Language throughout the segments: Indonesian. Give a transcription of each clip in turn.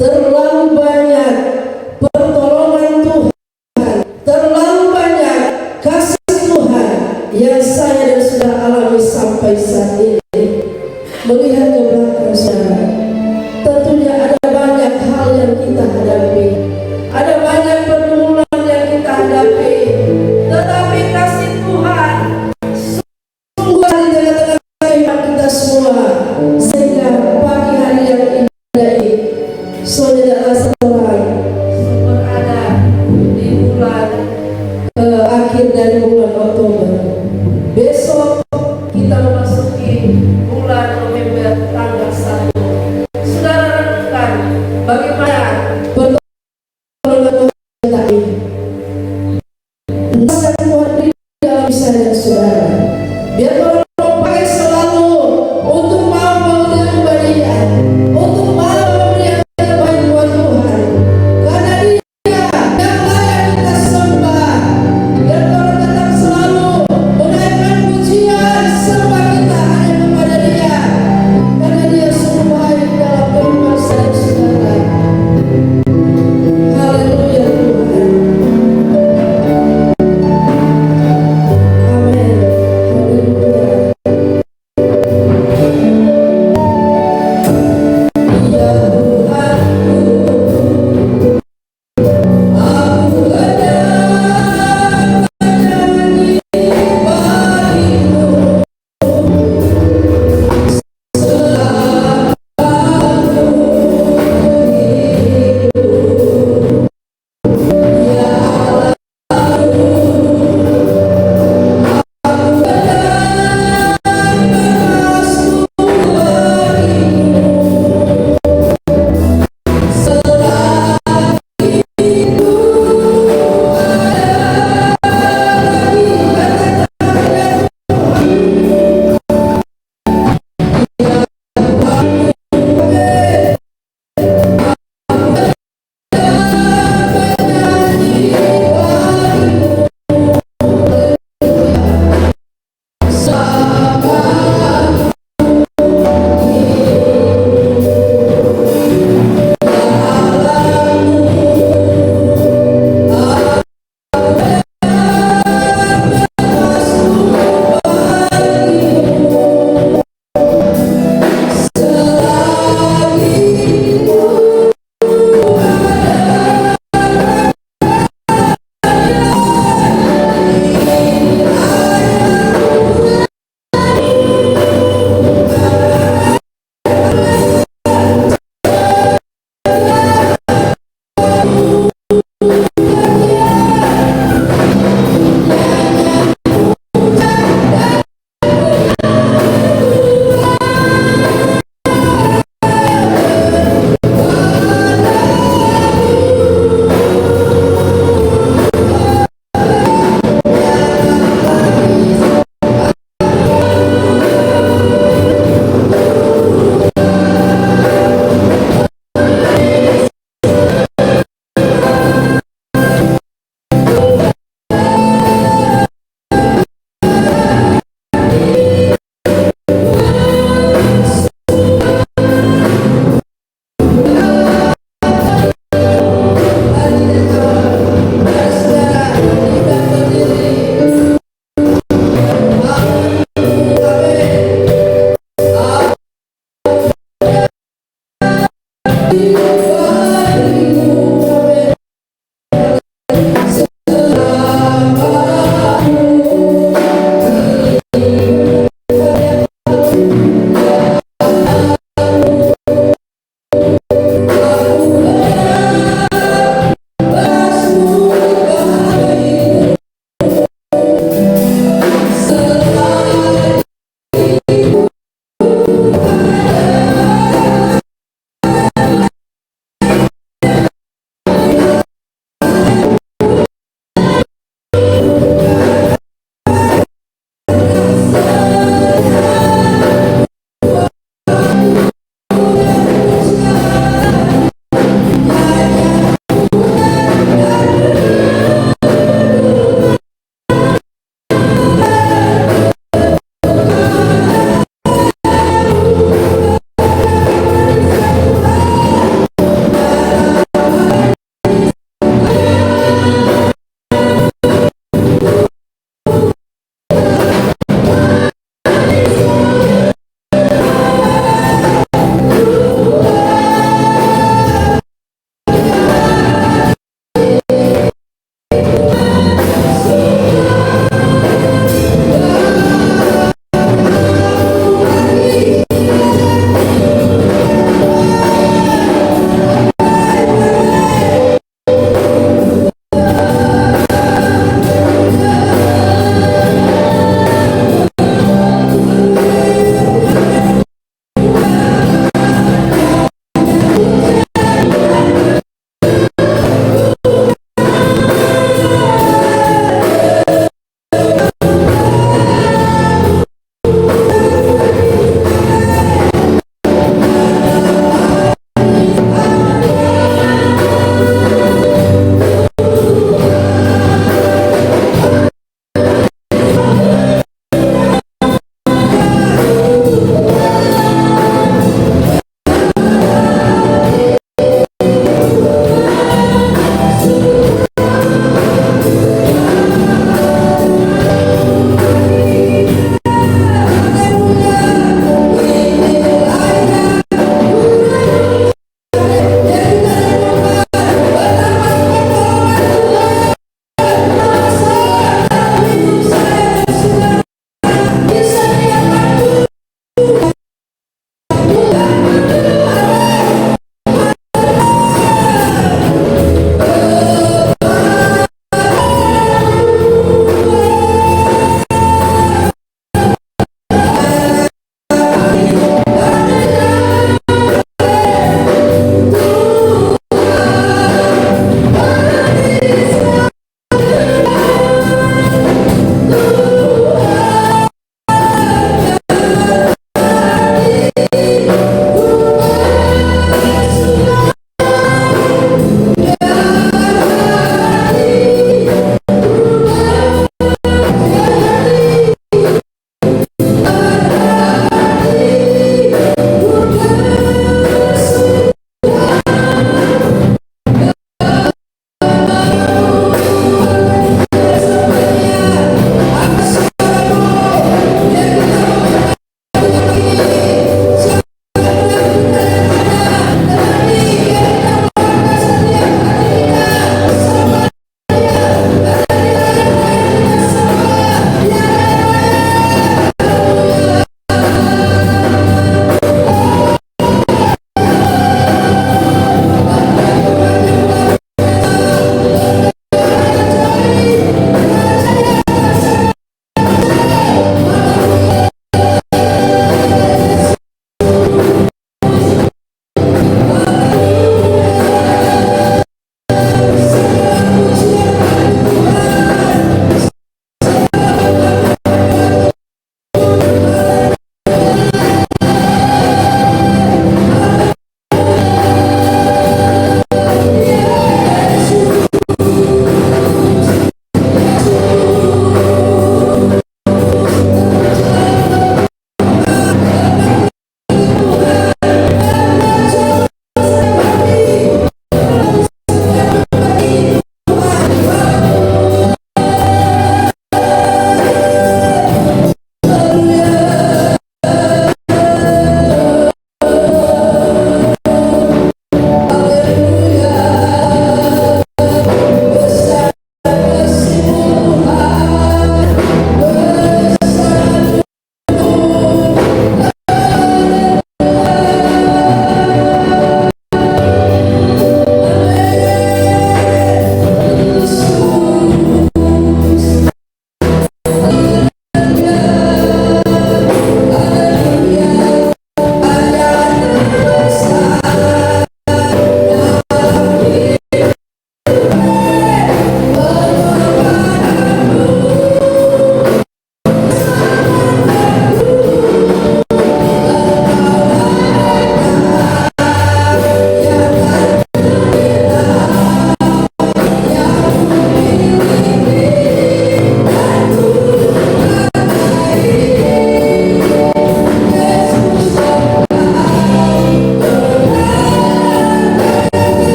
Terlalu banyak pertolongan Tuhan, terlalu banyak kasih Tuhan sampai saat ini, melihat ke belakang saudara, tentunya ada banyak hal yang kita hadapi, ada banyak pergumulan yang kita hadapi, tetapi kasih Tuhan sungguh ada di tengah-tengah kehidupan kita semua, sehingga pagi hari yang indah ini saudara seorang berada di bulan akhir dari bulan Oktober. Besok kita memasuki bulan November tanggal 1.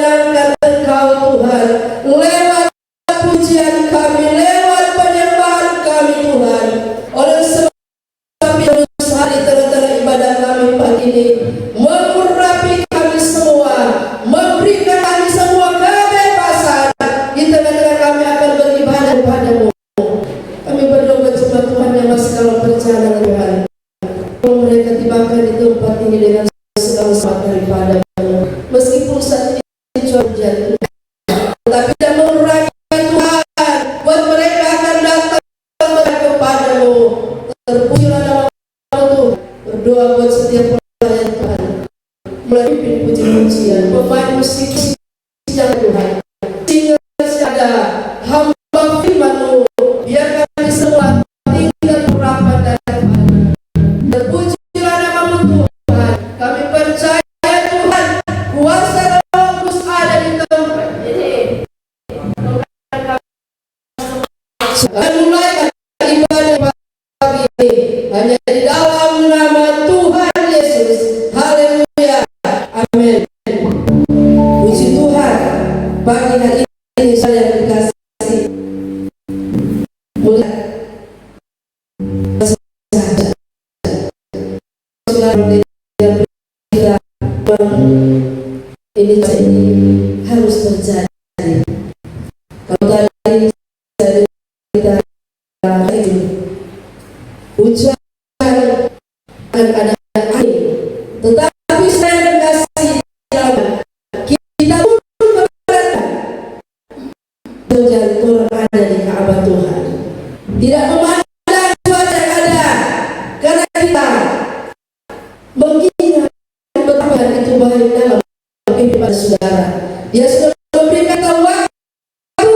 memenangkan Engkau Tuhan, lewat pujian kami, lewat penyembahan kami Tuhan. Oleh sebab itu hari tengah-tengah ibadah kami pagi ini mengurapi kami semua, memberikan kami semua kebebasan di tengah-tengah kami akan beribadah padamu. Kami berdoa cuma Tuhan yang masih dalam perjalanan Tuhan, mereka tibakan di tempat ini dengan segala semangat daripada-Mu. Meskipun saat ini cuaca hujan, tapi tidak mengurangi Tuhan, buat mereka akan datang kepada-Mu. Terpujilah nama-Mu Tuhan. Berdoa buat setiap pelayan Tuhan, melalui puji-pujian, pemain musik yang Tuhan, sehingga ada hamba firman-Mu, biar kami semua tinggal harapan dan terpujilah nama-Mu Tuhan. Kami percaya Tuhan, kuasa Roh Kudus ada di tempat ini. Dan mulai ibadah pagi ini hanya di dalam nama Tuhan Yesus. Haleluya, amin. Puji Tuhan, pagi hari ini saya dikasih mulai ini harus terjadi. Kalau tadi kita itu hujan akan ada angin, tetapi saya dikasih jalan. Kita pun berkata hujan turun ada di Ka'bah Tuhan, tidak memandang cuaca yang ada, karena kita mengingat betapa itu baik dalam kehidupan saudara. Dia sudah memberikan waktu,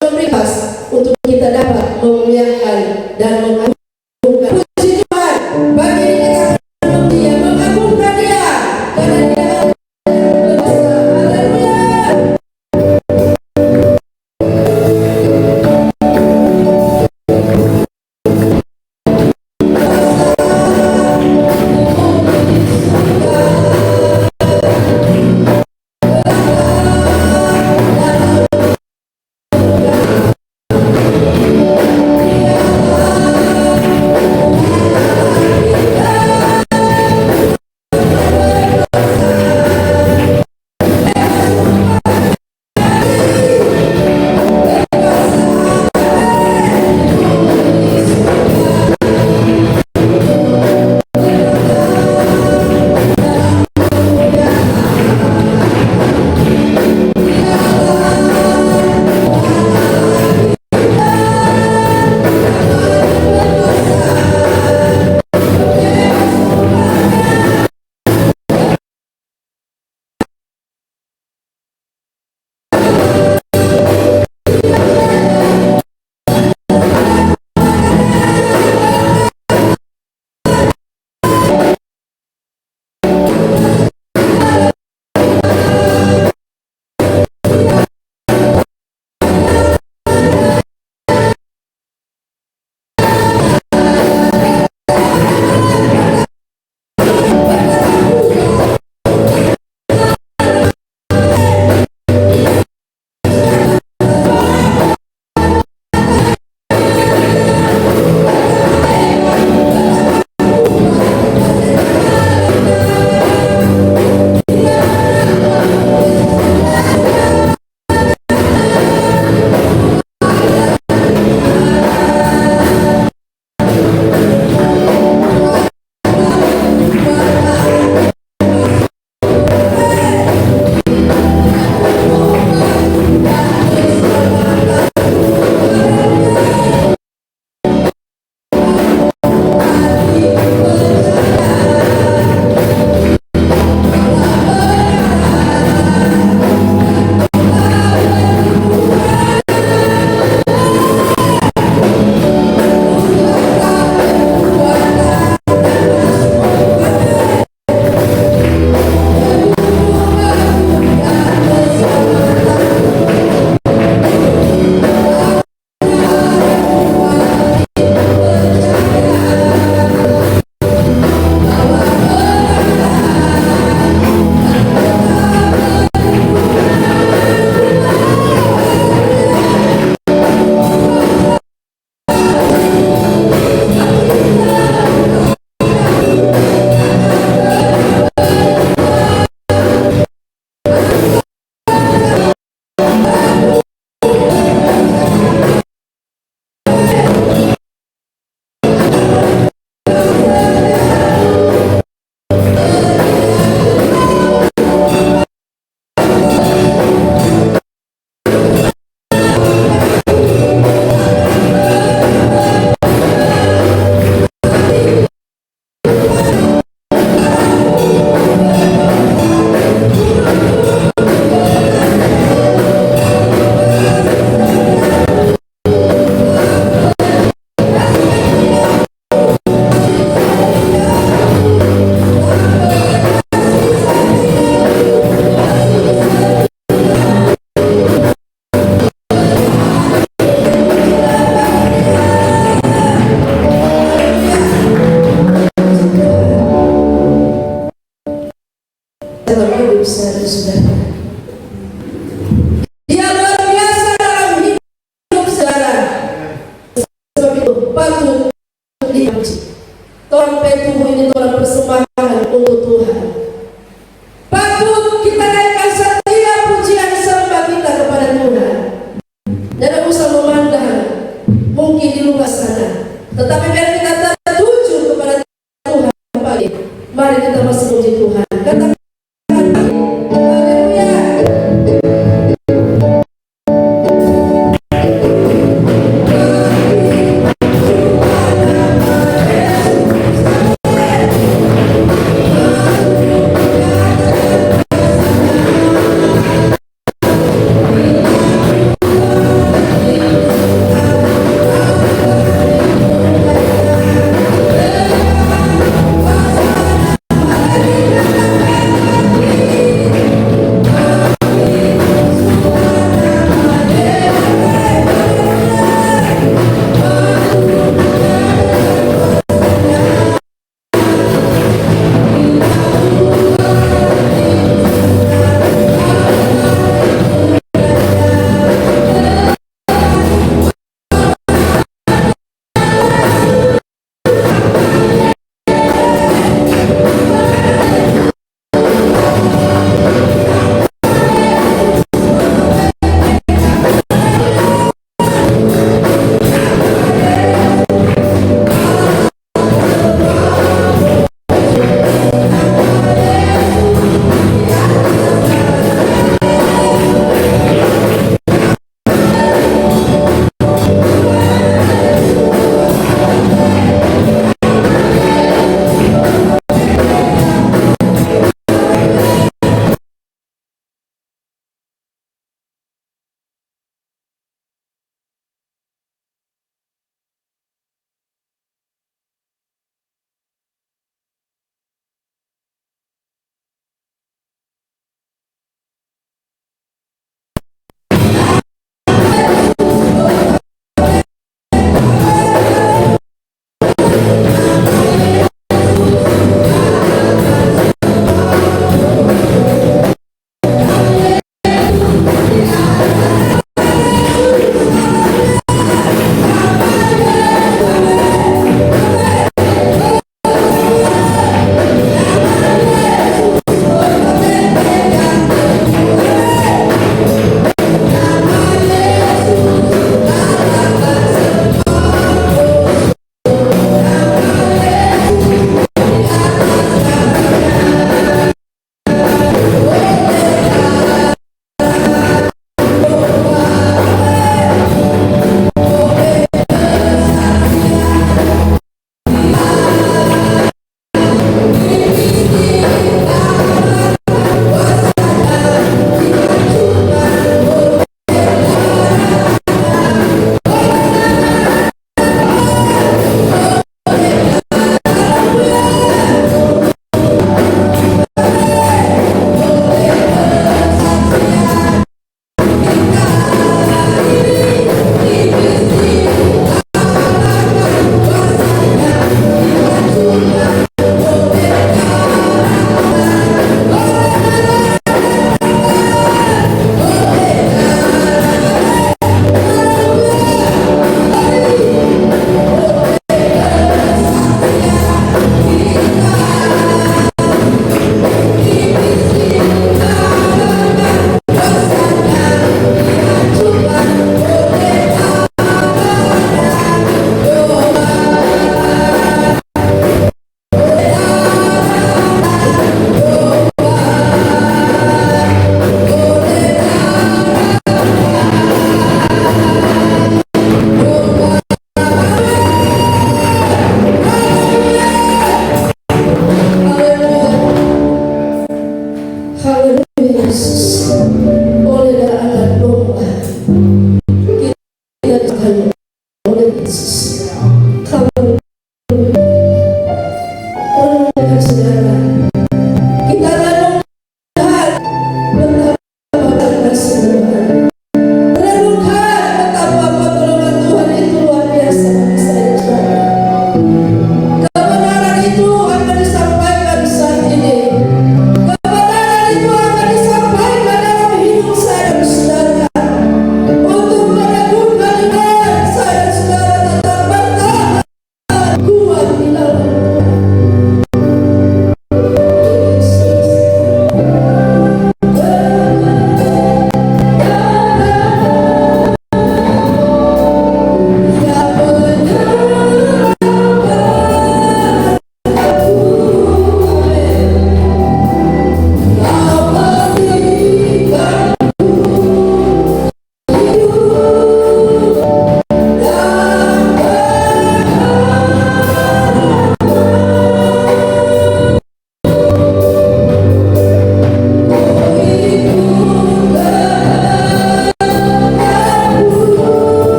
memberikan untuk kita dapat memuliakan dan mengagungkan. Puji Tuhan, bagi ini kita akan memuliakan, mengagungkan Dia, karena Dia berkuasa. Haleluya. Yeah. dalam hidup saudara. Dia luar biasa dalam hidup saudara. Sebab itu patut dipuji. Tuhan tubuh ini Tuhan persembahan untuk Tuhan. Patut kita naikkan setiap pujian sembah kita kepada Tuhan. Jangan usah memandang mungkin di luar sana, tetapi biar kita tertuju kepada Tuhan. Mari kita masih puji Tuhan. Katakan haleluya.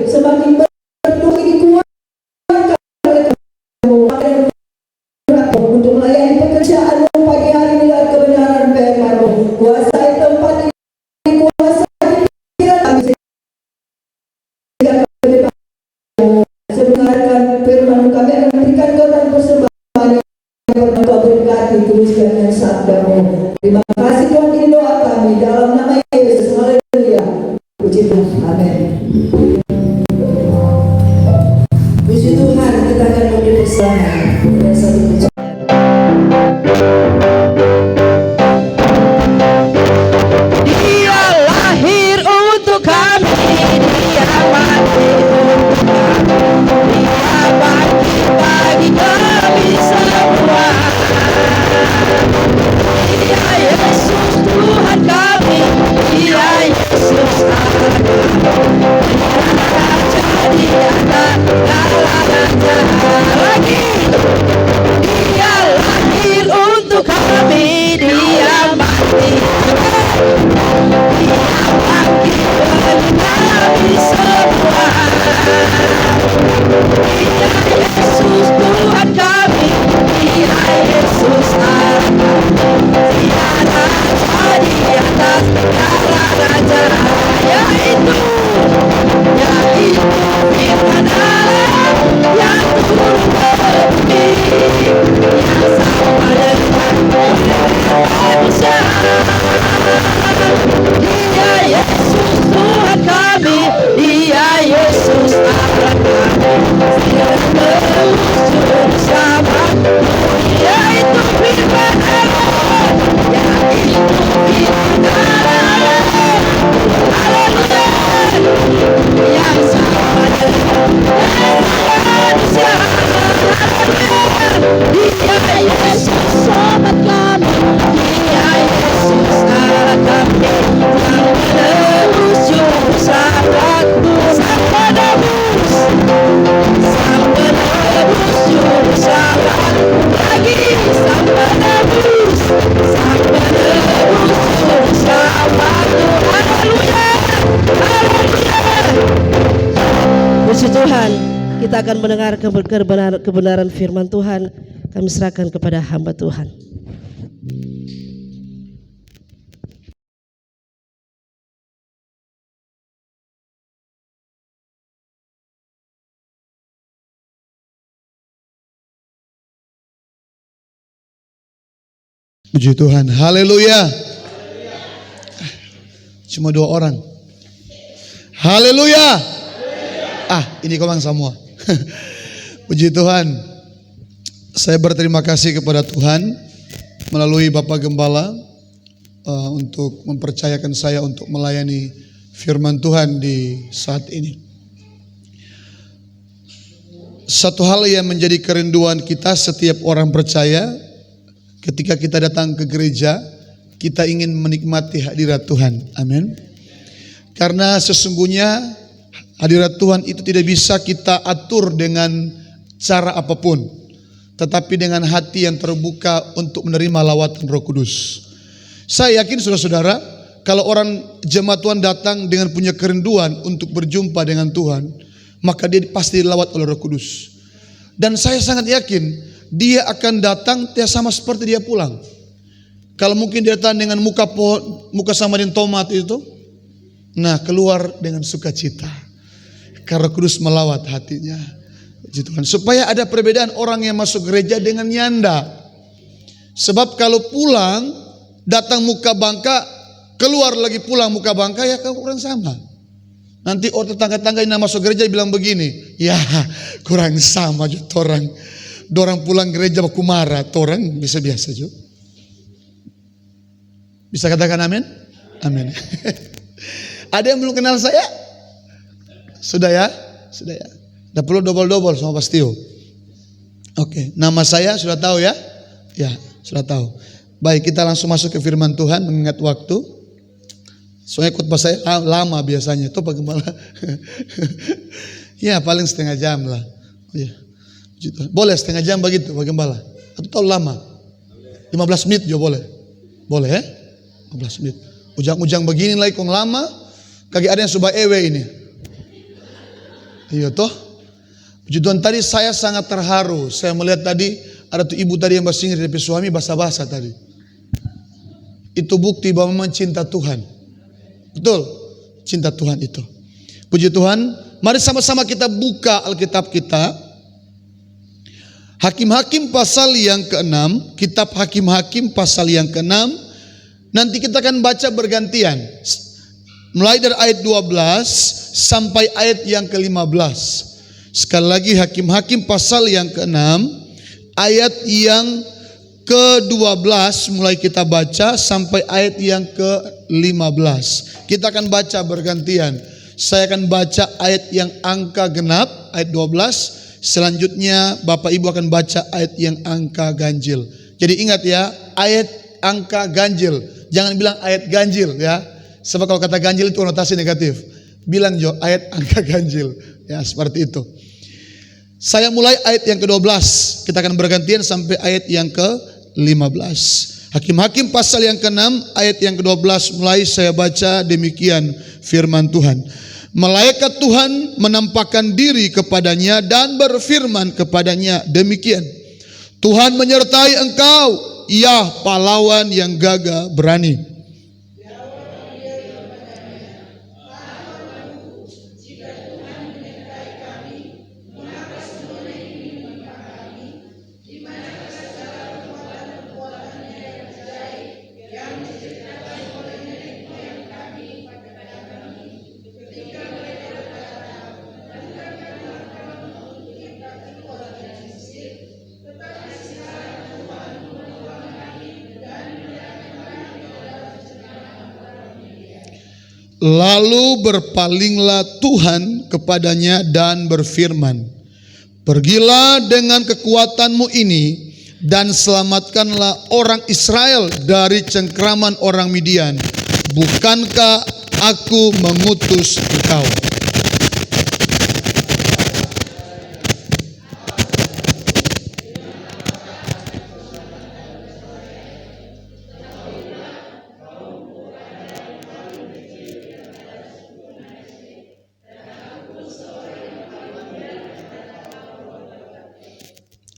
semakin berdoa ini kuatkan untuk melayani pekerjaanmu pagi hari ini dengan kebenaran firman-Mu. Kuasai tempat ini, kuasai pikiran kami sehingga kami mendengarkan firman-Mu. Kami akan memberikan korban persembahan yang pernah Kau berkati tuliskan dengan sabda-Mu. Terima kasih Tuhan, ini doa kami dalam nama Yesus. Haleluya. Puji Tuhan. Amin. Puji Tuhan, kita akan memberi persembahan dan satu pujian. Dia lahir untuk kami, Dia mati untuk kami, Dia bangkit bagi kami semua. Dia Yesus Tuhan kami, Dia Yesus Allah kami, Dia Raja di atas segala raja. Lagi Dia lahir untuk kami, Dia mati, Dia bangkit bagi kami semua. Dia Yesus Tuhan kami, Dia Yesus Allah kami, Dia Raja di atas segala raja. Yaitu firman Allah yang turun ke bumi, yang sama dengan manusia. Dia Yesus Tuhan kami, Dia Yesus Allah kami, Dia menebus juru selamat. Yaitu firman Allah, yaitu firman Allah. Haleluya. Yang sama dengan manusia. Dia Yesus selamat kami, Dia Yesus Allah kami, yang menebus juru selamat. Sang penebus, Sang penebus juru selamat. Lagi Sang penebus, Sang penebus juru selamat. Haleluya, haleluya. Puji Tuhan, kita akan mendengar kebenaran firman Tuhan. Kami serahkan kepada hamba Tuhan. Puji Tuhan, haleluya. Cuma 2 orang. Haleluya. Ini komang semua. Puji Tuhan. Saya berterima kasih kepada Tuhan melalui Bapak Gembala untuk mempercayakan saya untuk melayani firman Tuhan di saat ini. Satu hal yang menjadi kerinduan kita setiap orang percaya, ketika kita datang ke gereja, kita ingin menikmati hadirat Tuhan. Amin. Karena sesungguhnya hadirat Tuhan itu tidak bisa kita atur dengan cara apapun, tetapi dengan hati yang terbuka untuk menerima lawatan Roh Kudus. Saya yakin saudara-saudara, kalau orang jemaat Tuhan datang dengan punya kerinduan untuk berjumpa dengan Tuhan, maka dia pasti dilawat oleh Roh Kudus. Dan saya sangat yakin dia akan datang sama seperti dia pulang. Kalau mungkin dia datang dengan muka sama dengan tomat itu, nah keluar dengan sukacita, karena Kudus melawat hatinya. Tuhan. Supaya ada perbedaan orang yang masuk gereja dengan nyanda. Sebab kalau pulang datang muka bangka, keluar lagi pulang muka bangka, ya kurang sama. Nanti orang tetangga-tetangga yang masuk gereja bilang begini, ya kurang sama juga orang. Dorang pulang gereja aku marah, orang biasa-biasa juga. Bisa katakan amin? Amin. Ada yang belum kenal saya? Sudah ya? Sudah ya. Tidak perlu double-double sama Pastio. Oke, nama saya sudah tahu ya? Ya, sudah tahu. Baik, kita langsung masuk ke firman Tuhan mengingat waktu. Soalnya khotbah saya lama biasanya. Tuh Pak Gembala. Ya, paling setengah jam lah. Ya. Boleh setengah jam begitu Pak Gembala? Atau tahu lama? 15 menit juga boleh. Boleh ya? 15 menit. Ujang-ujang begini lagi kong lama. Kaki ada yang subah ewe ini. Iya toh. Puji Tuhan, tadi saya sangat terharu. Saya melihat tadi ada tuh ibu tadi yang bersinggir dari suami basa-basa tadi. Itu bukti bahwa memang cinta Tuhan. Betul, cinta Tuhan itu. Puji Tuhan, mari sama-sama kita buka Alkitab kita. Hakim-Hakim pasal yang ke-6, kitab Hakim-Hakim pasal yang ke-6. Nanti kita akan baca bergantian. Mulai dari ayat 12 sampai ayat yang ke-15. Sekali lagi Hakim-Hakim pasal yang ke-6, ayat yang ke-12 mulai kita baca sampai ayat yang ke-15. Kita akan baca bergantian. Saya akan baca ayat yang angka genap, ayat 12. Selanjutnya Bapak Ibu akan baca ayat yang angka ganjil. Jadi ingat ya, ayat angka ganjil. Jangan bilang ayat ganjil ya. Sebab kalau kata ganjil itu konotasi negatif. Bilang Jo, ayat angka ganjil. Ya, seperti itu. Saya mulai ayat yang ke-12. Kita akan bergantian sampai ayat yang ke-15. Hakim-Hakim pasal yang ke-6 ayat yang ke-12 mulai saya baca demikian firman Tuhan. Malaikat Tuhan menampakkan diri kepadanya dan berfirman kepadanya demikian. Tuhan menyertai engkau, ya pahlawan yang gagah berani. Lalu berpalinglah Tuhan kepadanya dan berfirman, pergilah dengan kekuatanmu ini dan selamatkanlah orang Israel dari cengkraman orang Midian. Bukankah aku mengutus engkau?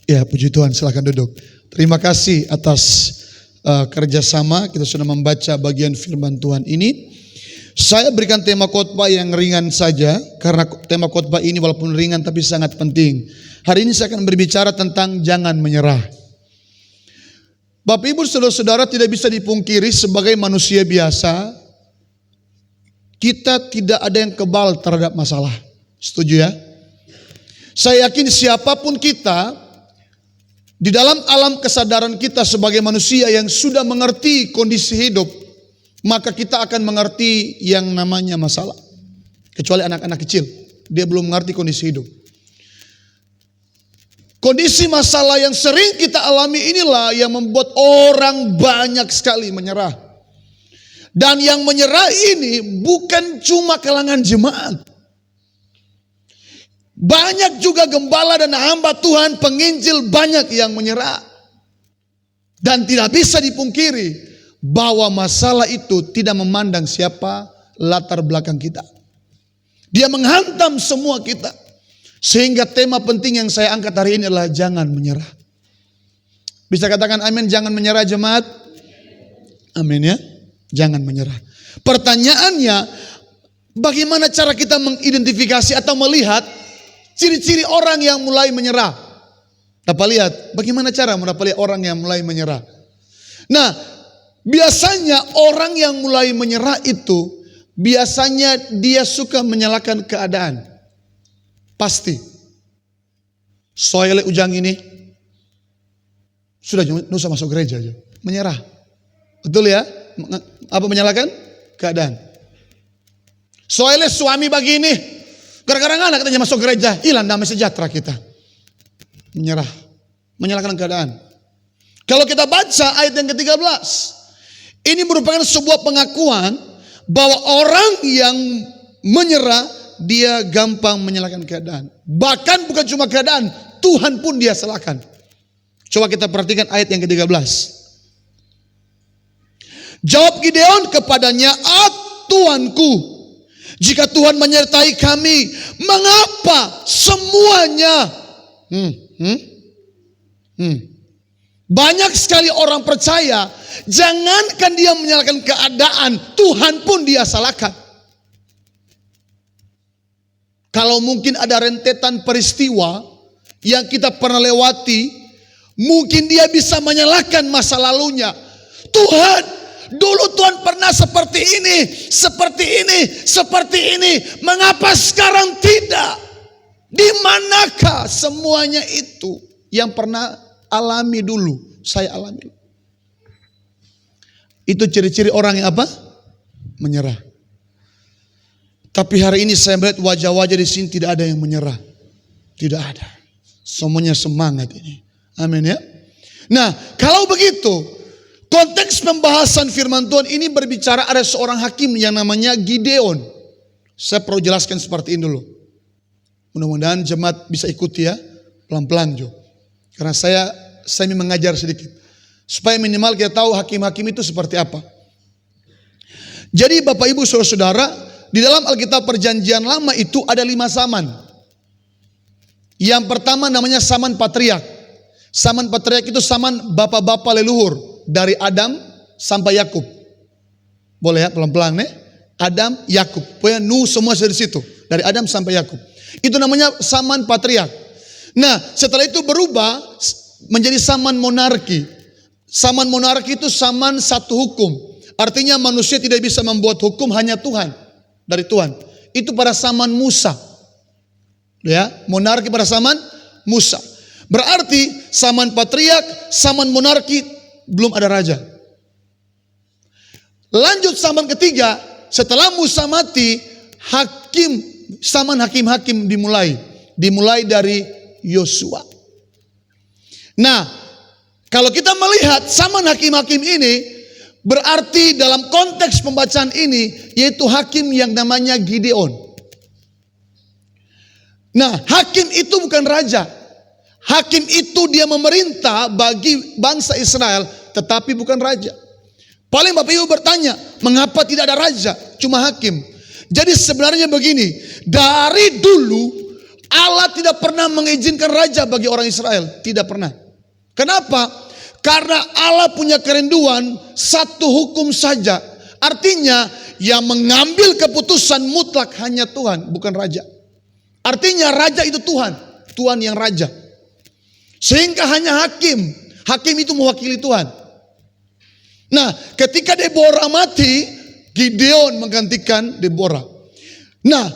Ya, puji Tuhan, silakan duduk. Terima kasih atas kerjasama. Kita sudah membaca bagian firman Tuhan ini. Saya berikan tema khotbah yang ringan saja, karena tema khotbah ini walaupun ringan tapi sangat penting. Hari ini saya akan berbicara tentang jangan menyerah. Bapak Ibu saudara-saudara, tidak bisa dipungkiri sebagai manusia biasa, kita tidak ada yang kebal terhadap masalah. Setuju ya? Saya yakin siapapun kita, di dalam alam kesadaran kita sebagai manusia yang sudah mengerti kondisi hidup, maka kita akan mengerti yang namanya masalah. Kecuali anak-anak kecil, dia belum mengerti kondisi hidup. Kondisi masalah yang sering kita alami inilah yang membuat orang banyak sekali menyerah. Dan yang menyerah ini bukan cuma kalangan jemaat. Banyak juga gembala dan hamba Tuhan, penginjil banyak yang menyerah. Dan tidak bisa dipungkiri bahwa masalah itu tidak memandang siapa latar belakang kita. Dia menghantam semua kita. Sehingga tema penting yang saya angkat hari ini adalah jangan menyerah. Bisa katakan amin, jangan menyerah jemaat? Amin ya, jangan menyerah. Pertanyaannya, bagaimana cara kita mengidentifikasi atau melihat ciri-ciri orang yang mulai menyerah? Dapat lihat bagaimana cara mendapat lihat orang yang mulai menyerah. Nah, biasanya orang yang mulai menyerah itu biasanya dia suka menyalahkan keadaan. Pasti. Soalnya ujang ini sudah nggak usah masuk gereja aja. Menyerah. Betul ya? Apa menyalahkan keadaan? Soalnya suami begini, gara-gara anak katanya masuk gereja, hilang damai sejahtera kita. Menyerah. Menyalahkan keadaan. Kalau kita baca ayat yang ke-13, ini merupakan sebuah pengakuan bahwa orang yang menyerah, dia gampang menyalahkan keadaan. Bahkan bukan cuma keadaan, Tuhan pun dia salahkan. Coba kita perhatikan ayat yang ke-13. Jawab Gideon kepadanya, Tuanku, Jika Tuhan menyertai kami, mengapa semuanya? Banyak sekali orang percaya, jangankan dia menyalahkan keadaan, Tuhan pun dia salahkan. Kalau mungkin ada rentetan peristiwa yang kita pernah lewati, mungkin dia bisa menyalahkan masa lalunya. Tuhan, dulu Tuhan pernah seperti ini, seperti ini, seperti ini. Mengapa sekarang tidak? Di manakah semuanya itu yang pernah alami dulu? Saya alami. Itu ciri-ciri orang yang apa? Menyerah. Tapi hari ini saya melihat wajah-wajah di sini tidak ada yang menyerah. Tidak ada. Semuanya semangat ini. Amin ya. Nah, kalau begitu, konteks pembahasan firman Tuhan ini berbicara ada seorang hakim yang namanya Gideon. Saya perlu jelaskan seperti ini dulu. Mudah-mudahan jemaat bisa ikuti ya, pelan-pelan Jo. Karena saya mengajar sedikit. Supaya minimal kita tahu hakim-hakim itu seperti apa. Jadi Bapak Ibu Saudara-saudara, di dalam Alkitab Perjanjian Lama itu ada 5 saman. Yang pertama namanya saman patriark. Saman patriark itu saman bapak-bapak leluhur. Dari Adam sampai Yakub. Boleh ya pelan-pelan nih. Adam, Yakub. Pokoknya Nuh semua dari situ. Dari Adam sampai Yakub. Itu namanya saman patriark. Nah setelah itu berubah menjadi saman monarki. Saman monarki itu saman satu hukum. Artinya manusia tidak bisa membuat hukum, hanya Tuhan. Dari Tuhan. Itu pada zaman Musa. Ya, monarki pada zaman Musa. Berarti zaman patriark, zaman monarki belum ada raja. Lanjut zaman ketiga, setelah Musa mati, zaman hakim-hakim dimulai. Dimulai dari Yosua. Nah, kalau kita melihat zaman hakim-hakim ini, berarti dalam konteks pembacaan ini, yaitu hakim yang namanya Gideon. Nah, hakim itu bukan raja. Hakim itu dia memerintah bagi bangsa Israel, tetapi bukan raja. Paling Bapak Ibu bertanya, mengapa tidak ada raja, cuma hakim? Jadi sebenarnya begini, dari dulu Allah tidak pernah mengizinkan raja bagi orang Israel, tidak pernah. Kenapa? Karena Allah punya kerinduan satu hukum saja. Artinya yang mengambil keputusan mutlak hanya Tuhan, bukan raja. Artinya raja itu Tuhan, Tuhan yang raja. Sehingga hanya hakim, hakim itu mewakili Tuhan. Nah, ketika Deborah mati, Gideon menggantikan Deborah. Nah,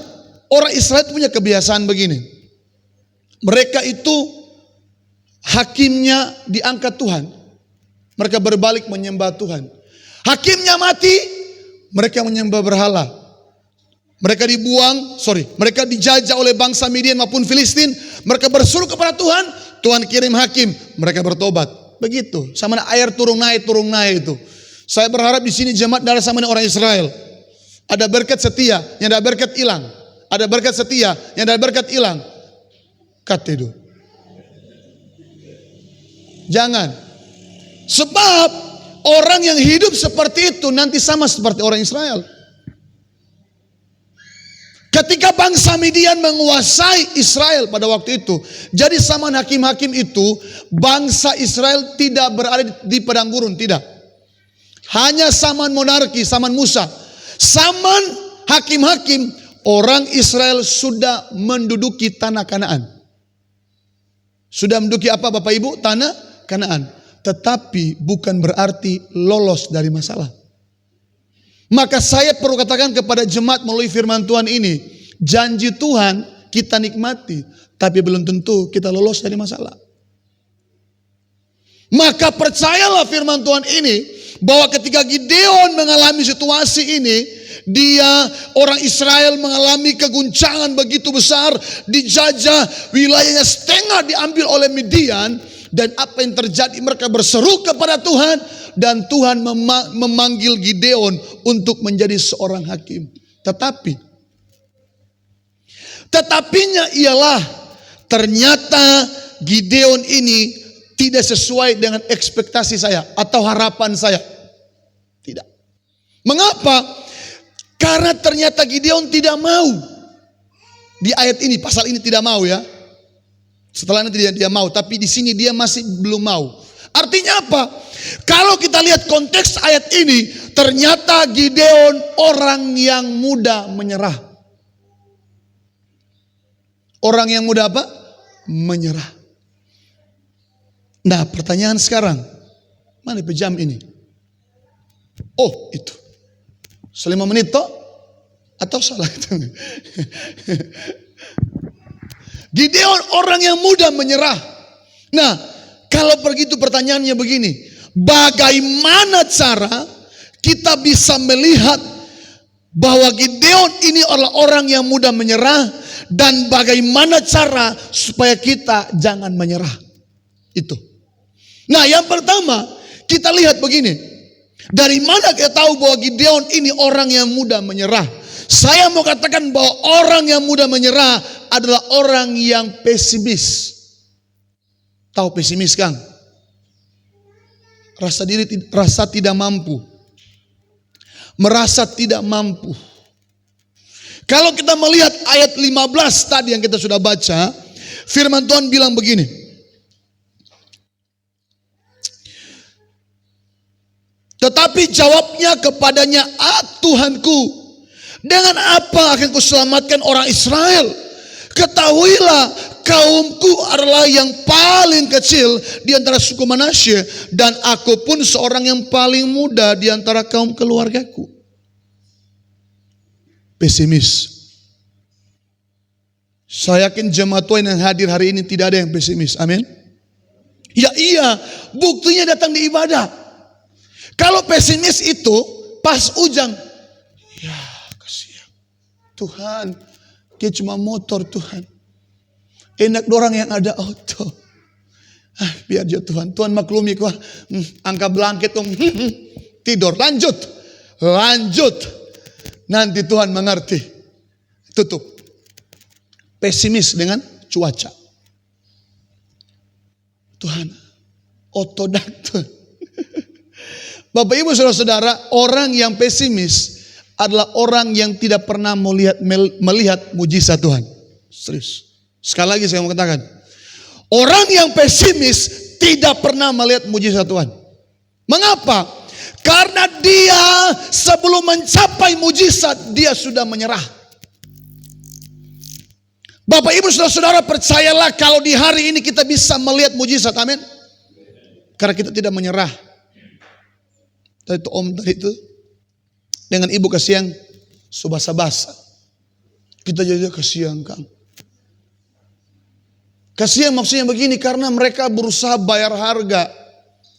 orang Israel punya kebiasaan begini. Mereka itu hakimnya diangkat Tuhan. Mereka berbalik menyembah Tuhan. Hakimnya mati, mereka menyembah berhala. Mereka mereka dijajah oleh bangsa Midian maupun Filistin. Mereka berseru kepada Tuhan, Tuhan kirim hakim, mereka bertobat. Begitu, sama air turun naik itu. Saya berharap di sini jemaat darah sama orang Israel. Ada berkat setia, yang ada berkat hilang. Ada berkat setia, yang ada berkat hilang. Kata itu. Jangan. Sebab orang yang hidup seperti itu nanti sama seperti orang Israel. Ketika bangsa Midian menguasai Israel pada waktu itu, jadi zaman hakim-hakim itu, bangsa Israel tidak berada di padang gurun, tidak. Hanya zaman monarki, zaman Musa. Zaman hakim-hakim, orang Israel sudah menduduki tanah Kanaan. Sudah menduduki apa Bapak Ibu? Tanah Kanaan. Tetapi bukan berarti lolos dari masalah. Maka saya perlu katakan kepada jemaat melalui firman Tuhan ini, janji Tuhan kita nikmati, tapi belum tentu kita lolos dari masalah. Maka percayalah firman Tuhan ini, bahwa ketika Gideon mengalami situasi ini, orang Israel mengalami keguncangan begitu besar, dijajah, wilayahnya setengah diambil oleh Midian, dan apa yang terjadi, mereka berseru kepada Tuhan, dan Tuhan memanggil Gideon untuk menjadi seorang hakim. Tetapinya ialah ternyata Gideon ini tidak sesuai dengan ekspektasi saya atau harapan saya. Tidak. Mengapa? Karena ternyata Gideon tidak mau. Di ayat ini, pasal ini tidak mau ya. Setelah ini dia mau, tapi di sini dia masih belum mau. Artinya apa? Kalau kita lihat konteks ayat ini, ternyata Gideon orang yang mudah menyerah. Orang yang mudah apa? Menyerah. Nah, pertanyaan sekarang, mana jam ini? Oh, itu. 5 menit toh? Atau salah itu? Gideon orang yang mudah menyerah. Nah, kalau begitu pertanyaannya begini. Bagaimana cara kita bisa melihat bahwa Gideon ini adalah orang yang mudah menyerah, dan bagaimana cara supaya kita jangan menyerah? Itu. Nah, yang pertama kita lihat begini. Dari mana kita tahu bahwa Gideon ini orang yang mudah menyerah? Saya mau katakan bahwa orang yang mudah menyerah adalah orang yang pesimis. Tahu pesimis, Kang? Rasa tidak mampu. Merasa tidak mampu. Kalau kita melihat ayat 15 tadi yang kita sudah baca, firman Tuhan bilang begini. Tetapi jawabnya kepadanya, Tuhanku, dengan apa akan kuselamatkan orang Israel? Ketahuilah, kaumku adalah yang paling kecil di antara suku Manasye, dan aku pun seorang yang paling muda di antara kaum keluargaku. Pesimis. Saya yakin jemaat Tuhan yang hadir hari ini tidak ada yang pesimis. Amin. Ya iya, buktinya datang di ibadah. Kalau pesimis itu pas ujang, ya kasihan Tuhan, dia cuma motor Tuhan. Enak dorang yang ada auto. Biar aja Tuhan maklumi kok. Angka blanket dong. Tidur, lanjut. Nanti Tuhan mengerti. Tutup. Pesimis dengan cuaca. Tuhan, otodak Tuhan. Bapak Ibu Saudara-saudara, orang yang pesimis adalah orang yang tidak pernah melihat mujizat Tuhan. Serius. Sekali lagi saya mau katakan, orang yang pesimis tidak pernah melihat mujizat Tuhan. Mengapa? Karena dia sebelum mencapai mujizat, dia sudah menyerah. Bapak Ibu Saudara-saudara, percayalah kalau di hari ini kita bisa melihat mujizat, amin. Karena kita tidak menyerah. Tadi itu om tadi itu dengan ibu kasihan subasa-basa. Kita jadi kasihan, Kang. Kasihan maksudnya begini, karena mereka berusaha bayar harga,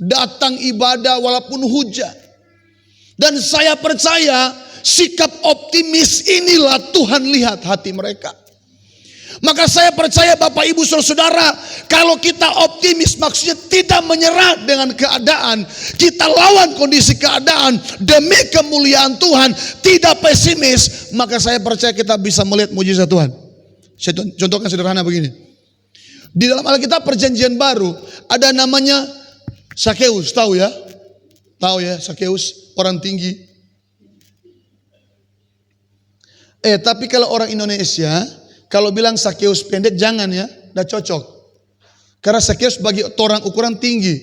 datang ibadah walaupun hujan. Dan saya percaya sikap optimis inilah Tuhan lihat hati mereka. Maka saya percaya Bapak Ibu Saudara, kalau kita optimis maksudnya tidak menyerah dengan keadaan. Kita lawan kondisi keadaan demi kemuliaan Tuhan, tidak pesimis. Maka saya percaya kita bisa melihat mujizat Tuhan. Saya contohkan sederhana begini. Di dalam Alkitab Perjanjian Baru ada namanya Sakeus, tahu ya? Tahu ya Sakeus, orang tinggi. Tapi kalau orang Indonesia, kalau bilang Sakeus pendek jangan ya, tidak cocok. Karena Sakeus bagi orang ukuran tinggi.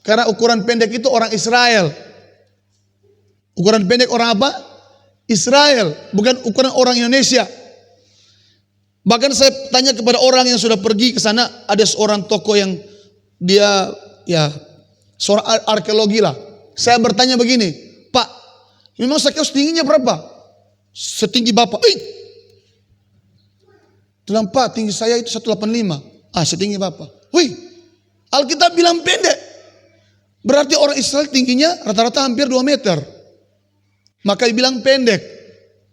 Karena ukuran pendek itu orang Israel. Ukuran pendek orang apa? Israel, bukan ukuran orang Indonesia. Bahkan saya tanya kepada orang yang sudah pergi ke sana, ada seorang tokoh yang dia ya seorang arkeologi lah. Saya bertanya begini, Pak, memang Sakeus tingginya berapa? Setinggi Bapak. Dalam Pak, tinggi saya itu 185. Setinggi Bapak. Wih, Alkitab bilang pendek. Berarti orang Israel tingginya rata-rata hampir 2 meter. Maka dibilang pendek.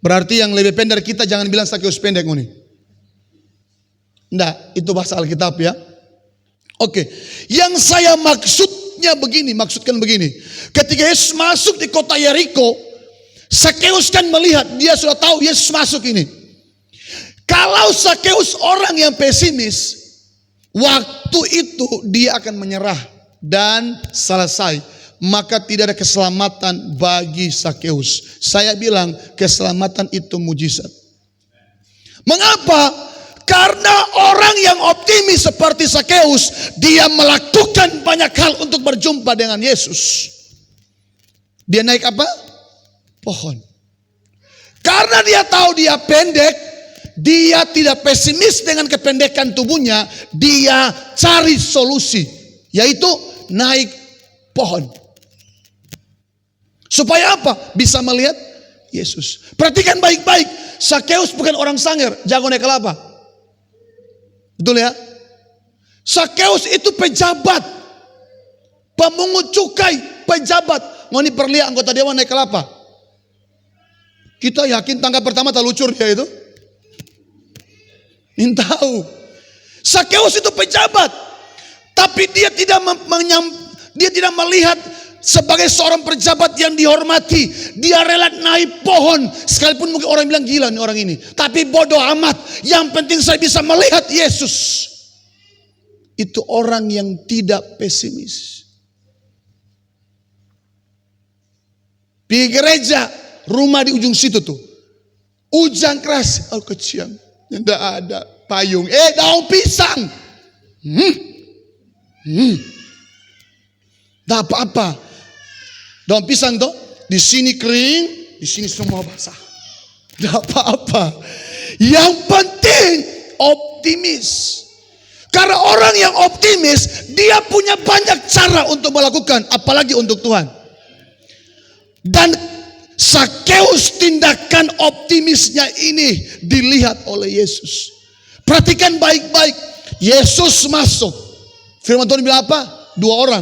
Berarti yang lebih pendek dari kita jangan bilang Sakeus pendek nih. Nah, itu bahasa Alkitab ya. Oke, yang saya maksudkan begini. Ketika Yesus masuk di kota Yeriko, Sakeus kan melihat, dia sudah tahu Yesus masuk ini. Kalau Sakeus orang yang pesimis, waktu itu dia akan menyerah dan selesai. maka tidak ada keselamatan bagi Sakeus. Saya bilang keselamatan itu mujizat. Mengapa? Karena orang yang optimis seperti Sakeus, dia melakukan banyak hal untuk berjumpa dengan Yesus. Dia naik apa? Pohon. Karena dia tahu dia pendek, dia tidak pesimis dengan kependekan tubuhnya, dia cari solusi, yaitu naik pohon. Supaya apa? Bisa melihat Yesus. Perhatikan baik-baik, Sakeus bukan orang sangar, jago naik kelapa. Betul ya? Sakeus itu pejabat, pemungut cukai, pejabat. Ngoni perlihat anggota dewan naik kelapa. Kita yakin tangga pertama tak lucur dia itu? Ingin tahu. Sakeus itu pejabat, tapi dia tidak melihat sebagai seorang pejabat yang dihormati. Dia rela naik pohon, sekalipun mungkin orang bilang gila nih orang ini, tapi bodoh amat. Yang penting saya bisa melihat Yesus. Itu orang yang tidak pesimis. Di gereja, rumah di ujung situ tuh, hujan keras, kecian, tidak ada payung, daun pisang, tak apa-apa. Daun pisang tuh di sini kering, di sini semua basah. Tidak apa-apa. Yang penting optimis. Karena orang yang optimis, dia punya banyak cara untuk melakukan, apalagi untuk Tuhan. Dan Sakeus tindakan optimisnya ini dilihat oleh Yesus. Perhatikan baik-baik. Yesus masuk. Firman Tuhan bilang apa? 2 orang.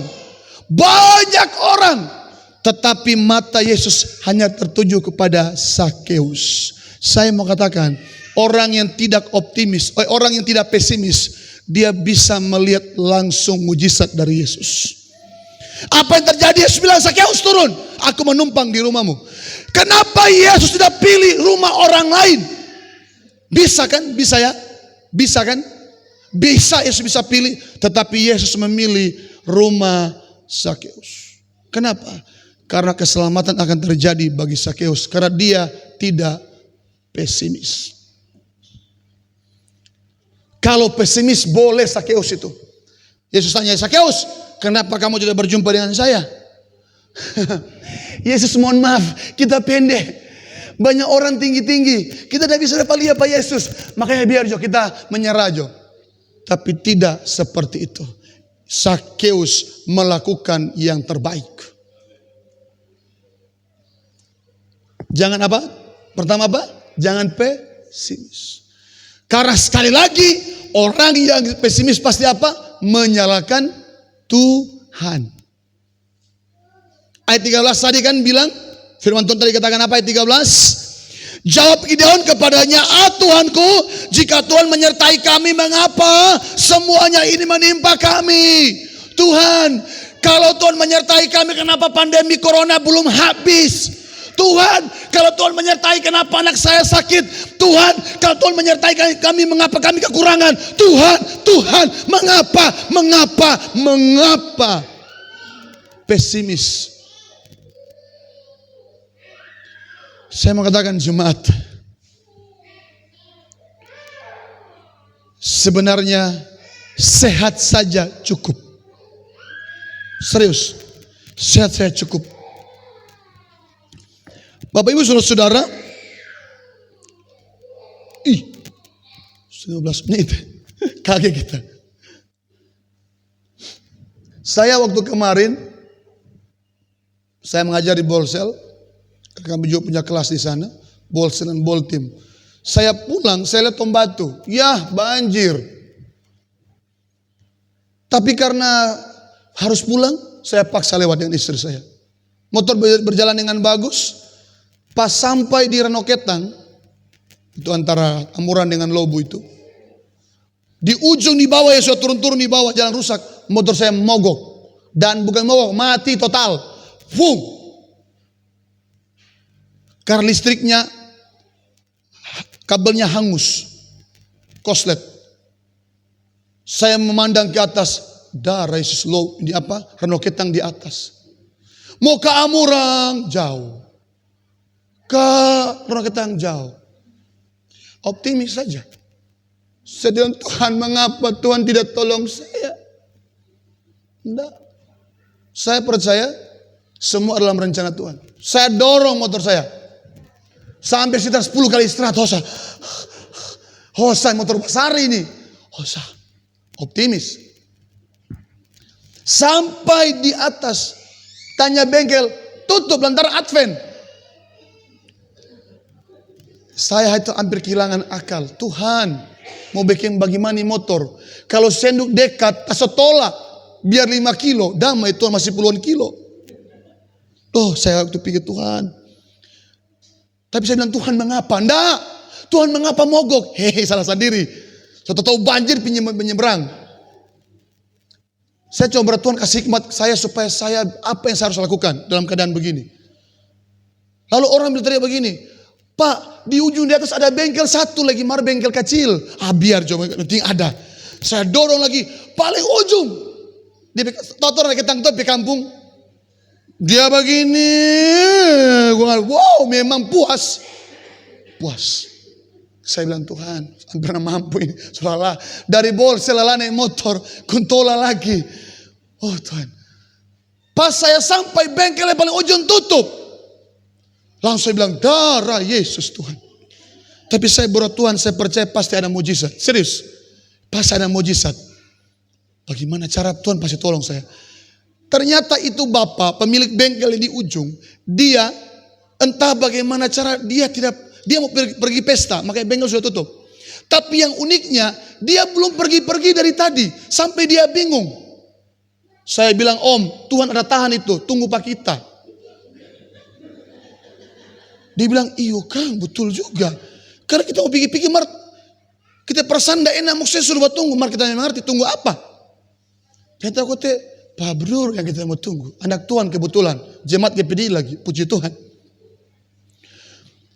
Banyak orang. Tetapi mata Yesus hanya tertuju kepada Sakeus. Saya mau katakan, orang yang tidak optimis, orang yang tidak pesimis, dia bisa melihat langsung mujizat dari Yesus. Apa yang terjadi? Yesus bilang, Sakeus turun, aku menumpang di rumahmu. Kenapa Yesus tidak pilih rumah orang lain? Bisa kan? Bisa ya? Bisa kan? Bisa, Yesus bisa pilih. Tetapi Yesus memilih rumah Sakeus. Kenapa? Karena keselamatan akan terjadi bagi Sakeus. Karena dia tidak pesimis. Kalau pesimis boleh Sakeus itu. Yesus tanya, Sakeus, kenapa kamu tidak berjumpa dengan saya? Yesus, mohon maaf, kita pendek. Banyak orang tinggi-tinggi. Kita tidak bisa dapat lihat Pak Yesus. Makanya biar kita menyerah. Tapi tidak seperti itu. Sakeus melakukan yang terbaik. Jangan apa? Pertama apa? Jangan pesimis. Karena sekali lagi, orang yang pesimis pasti apa? Menyalahkan Tuhan. Ayat 13 tadi kan bilang, firman Tuhan tadi katakan apa ayat 13? Jawab Gideon kepadanya, Tuhanku, jika Tuhan menyertai kami, mengapa semuanya ini menimpa kami? Tuhan, kalau Tuhan menyertai kami, kenapa pandemi corona belum habis? Tuhan, kalau Tuhan menyertai, kenapa anak saya sakit? Tuhan, kalau Tuhan menyertai kami, mengapa kami kekurangan? Tuhan, mengapa? Pesimis. Saya mengatakan jemaat, sebenarnya sehat saja cukup. Serius, sehat saja cukup. Bapak Ibu saudara-saudara, 19 menit, kaget kita. Saya waktu kemarin, saya mengajar di Bolsel, kami juga punya kelas di sana, Bolsel dan Boltim. Saya pulang, saya lihat Tombatu, ya banjir. Tapi karena harus pulang, saya paksa lewat dengan istri saya. Motor berjalan dengan bagus. Pas sampai di Ranoketang, itu antara Amuran dengan Lobu itu, di ujung di bawah ya, sudah turun-turun di bawah jalan rusak, motor saya mogok. Dan bukan mogok, mati total. Boom. Karena listriknya, kabelnya hangus, koslet. Saya memandang ke atas, darah Yesus low, di apa? Ranoketang di atas. Mau ke Amurang jauh. Ke Rona Ketang jauh. Optimis saja. Saya bilang, Tuhan mengapa Tuhan tidak tolong saya? Enggak. Saya percaya semua dalam rencana Tuhan. Saya dorong motor saya. Sampai sekitar 10 kali istirahat. Hosa motor besar ini. Hosa. Optimis. Sampai di atas. Tanya bengkel. Tutup lantaran Advent. Saya itu hampir kehilangan akal. Tuhan mau bikin bagaimana motor. Kalau senduk dekat. Asal tolak. Biar 5 kilo. Damai Tuhan masih puluhan kilo. Saya waktu pikir Tuhan. Tapi saya bilang Tuhan mengapa? Enggak. Tuhan mengapa mogok? Salah sendiri. Saya tahu banjir penyeberang. Saya coba Tuhan kasih hikmat saya supaya saya apa yang saya harus lakukan dalam keadaan begini. Lalu orang berteriak begini, Pak, di ujung di atas ada bengkel satu lagi, mar bengkel kecil. Biar coba nanti ada. Saya dorong lagi paling ujung. Dia totor lagi tangkap di kampung. Dia begini, wow, memang puas. Saya bilang Tuhan, hampir mampu ini. Soalnya dari bolsel naik motor, kuntola lagi. Tuhan. Pas saya sampai bengkel yang paling ujung tutup. Langsung saya bilang, darah Yesus Tuhan. Tapi saya berat Tuhan, saya percaya pasti ada mujizat. Serius, pasti ada mujizat. Bagaimana cara Tuhan pasti tolong saya. Ternyata itu bapak pemilik bengkel di ujung. Dia entah bagaimana cara dia mau pergi pesta. Makanya bengkel sudah tutup. Tapi yang uniknya dia belum pergi-pergi dari tadi. Sampai dia bingung. Saya bilang Om Tuhan ada tahan itu. Tunggu Pak kita. Dia bilang iyo Kang betul juga. Karena kita mau pikir-pikir kita perasaan tidak enak. Maksudnya suruh tunggu. Kita mengerti tunggu apa. Dia tahu Pak Bro yang kita mau tunggu. Anak Tuhan kebetulan. Jemaat GPD lagi. Puji Tuhan.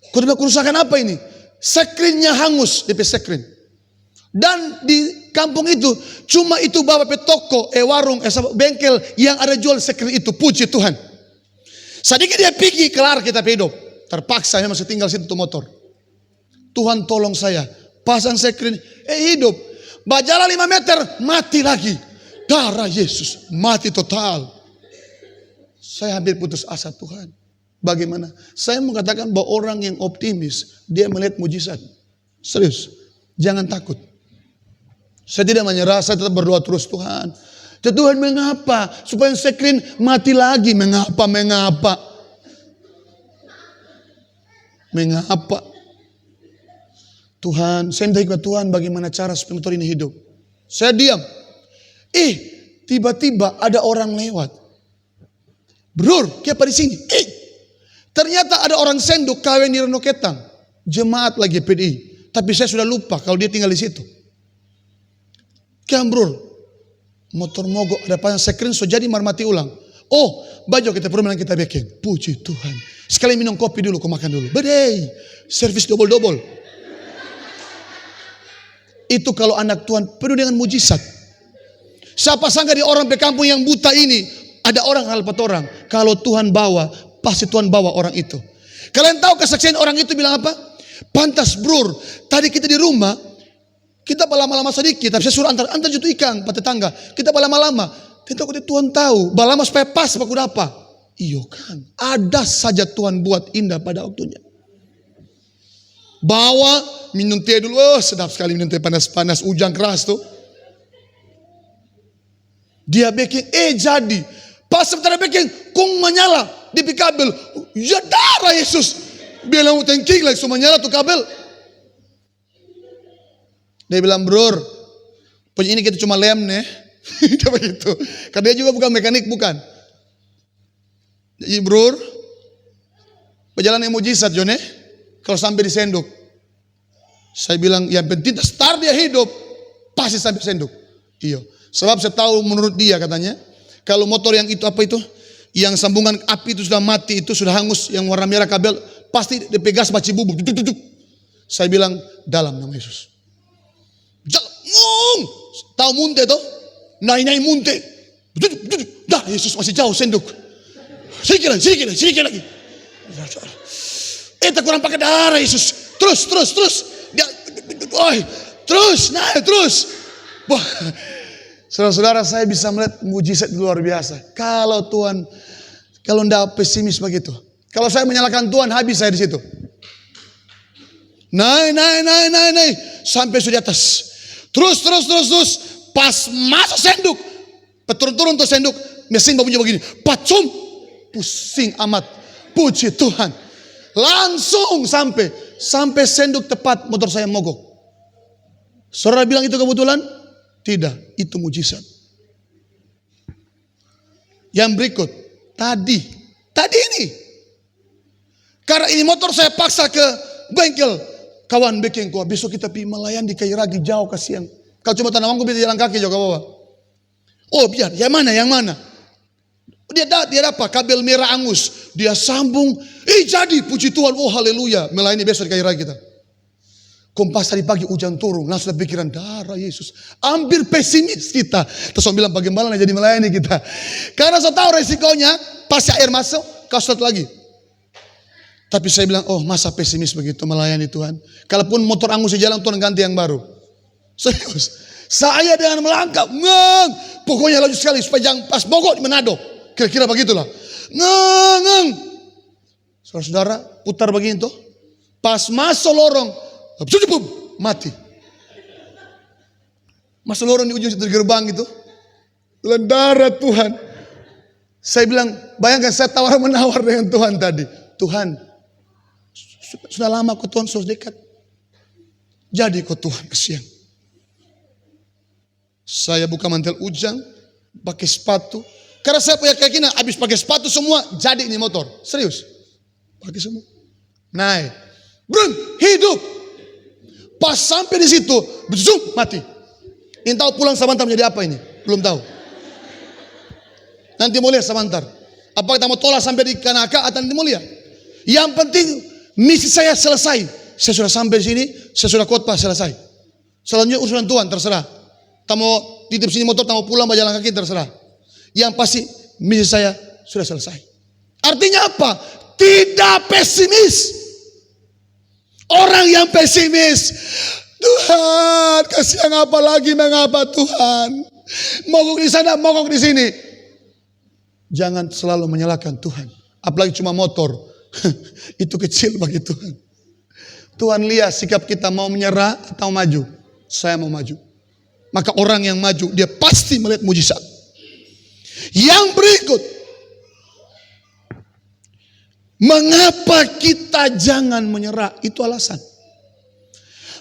Kau bilang kerusakan apa ini? Sekrinnya hangus. DP sekrin. Dan di kampung itu. Cuma itu bapak toko. Warung. Bengkel. Yang ada jual sekrin itu. Puji Tuhan. Sedikit dia pergi. Kelar kita hidup. Terpaksa memang masih tinggal situ motor. Tuhan tolong saya. Pasang sekrin. Hidup. Berjalan 5 meter. Mati lagi. Darah Yesus mati total. Saya hampir putus asa Tuhan. Bagaimana? Saya mengatakan bahwa orang yang optimis dia melihat mujizat. Serius, jangan takut. Saya tidak menyerah, saya tetap berdoa terus Tuhan. Tuhan mengapa? Supaya sekrin mati lagi. Mengapa? Tuhan, saya minta hikmat Tuhan bagaimana cara supaya motor ini hidup. Saya diam. Tiba-tiba ada orang lewat. Bro, kenapa di sini? Ternyata ada orang senduk kawin di Rona Ketang. Jemaat lagi PDI. Tapi saya sudah lupa kalau dia tinggal di situ. Bro, motor mogok ada pasang sekrin so jadi mati ulang. Baju kita perlu kita bikin. Puji Tuhan. Sekali minum kopi dulu, kau makan dulu. Bedai, servis double-double. Itu kalau anak Tuhan penuh dengan mujizat. Siapa sangka di orang di kampung yang buta ini ada orang hal 4 orang. Kalau Tuhan bawa, pasti Tuhan bawa orang itu. Kalian tahu kesaksian orang itu bilang apa? Pantas Bro, tadi kita di rumah, kita lama-lama sedikit, tapi saya suruh antar jutu ikan pada tetangga. Kita lama-lama, Tuhan tahu, balama supaya pas aku dapat. Iyo kan, ada saja Tuhan buat indah pada waktunya. Bawa, minum teh dulu, sedap sekali minum teh panas-panas, hujan keras tuh. Dia bikin, jadi. Pas sebentar bikin, kung menyala di kabel. Ya darah Yesus. Bilang tangking lagi, so menyala tuh kabel. Dia bilang, Bro, punya ini kita cuma lem nih. Dia begitu. Karena dia juga bukan mekanik, bukan. Jadi Bro, perjalanan yang mujizat Jone. Kalau sampai di senduk. Saya bilang, yang penting start dia hidup. Pasti sampai senduk. Iya. Sebab saya tahu menurut dia katanya, kalau motor yang itu apa itu, yang sambungan api itu sudah mati, itu sudah hangus, yang warna merah kabel, pasti dipegas baci bubuk. Saya bilang, dalam nama Yesus. Tahu munte tuh? Naik munte. Dah Yesus masih jauh senduk. sedikit lagi. Kita kurang pakai darah Yesus. Terus. Dia, naik terus. Wah, saudara-saudara, saya bisa melihat mujizat luar biasa. Kalau enggak pesimis begitu. Kalau saya menyalahkan Tuhan, habis saya di situ. Naik. Sampai sudah di atas. Terus. Pas masuk senduk. Turun tuh senduk. Mesin bunyi begini. Pacum. Pusing amat. Puji Tuhan. Langsung sampai senduk tepat, motor saya mogok. Saudara bilang itu kebetulan? Tidak, itu mujizat. Yang berikut, tadi ini. Karena ini motor saya paksa ke bengkel. Kawan bikin gua, besok kita pergi melayani di Kairagi, jauh kasihan. Kalau cuma Tanamangku bisa jalan kaki juga bawa. Oh biar, yang mana? Dia dapat kabel merah angus. Dia sambung. Jadi puji Tuhan. Oh haleluya. Melayani besok di Kairagi kita. Kompas tadi pagi hujan turun. Langsung pikiran darah Yesus. Hampir pesimis kita. Terus saya bilang bagaimana jadi melayani kita. Karena saya tahu resikonya. Pasti air masuk. Kau start lagi. Tapi saya bilang oh masa pesimis begitu melayani Tuhan. Kalaupun motor angus di jalan Tuhan ganti yang baru. Serius. Saya dengan melangkah. Pokoknya laju sekali. Supaya jangan pas mogok di Manado. Kira-kira begitulah. Saudara-saudara putar begini tuh. Pas masuk lorong. Mati. Masuk lorong di ujung situ gerbang itu. Darah Tuhan. Saya bilang, bayangkan saya tawar-menawar dengan Tuhan tadi. Tuhan, sudah lama kok Tuhan sudah dekat. Jadi kok Tuhan kesian. Saya buka mantel hujan, pakai sepatu. Karena saya punya keyakinan, habis pakai sepatu semua, jadi ini motor. Serius. Pakai semua. Naik. Hidup. Pas sampai di situ, zoom, mati. Ini tahu pulang sebentar menjadi apa ini? Belum tahu. Nanti mau lihat sebentar. Apa kita mau tolak sampai di Kanaka atau nanti mau lihat? Yang penting misi saya selesai. Saya sudah sampai di sini, saya sudah khotbah selesai. Selanjutnya urusan Tuhan terserah. Kita mau titip sini motor, kita mau pulang berjalan kaki terserah. Yang pasti misi saya sudah selesai. Artinya apa? Tidak pesimis. Orang yang pesimis, Tuhan kasihan apa lagi mengapa Tuhan? Mogok di sana, mogok di sini. Jangan selalu menyalahkan Tuhan. Apalagi cuma motor. Itu kecil bagi Tuhan. Tuhan lihat sikap kita mau menyerah atau maju. Saya mau maju. Maka orang yang maju dia pasti melihat mujizat. Yang berikut, mengapa kita jangan menyerah? Itu alasan.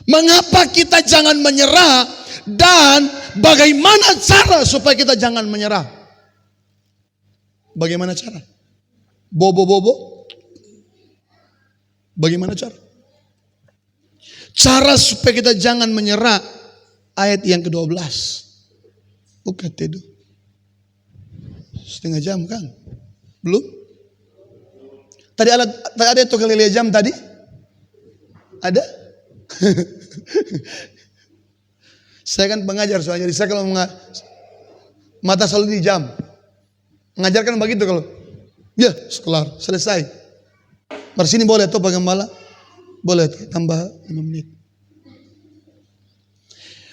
Mengapa kita jangan menyerah dan bagaimana cara supaya kita jangan menyerah? Bagaimana cara? Bobo. Bagaimana cara? Cara supaya kita jangan menyerah, ayat yang ke-12. Bukan tidur. Setengah jam kan? Belum? Tadi ada itu kali jam tadi? Ada? Saya kan pengajar soalnya. Jadi saya kalau mata selalu di jam. Mengajarkan begitu kalau. Ya, kelar, selesai. Bersini boleh atau Pak Gembala? Boleh tambah 5 menit.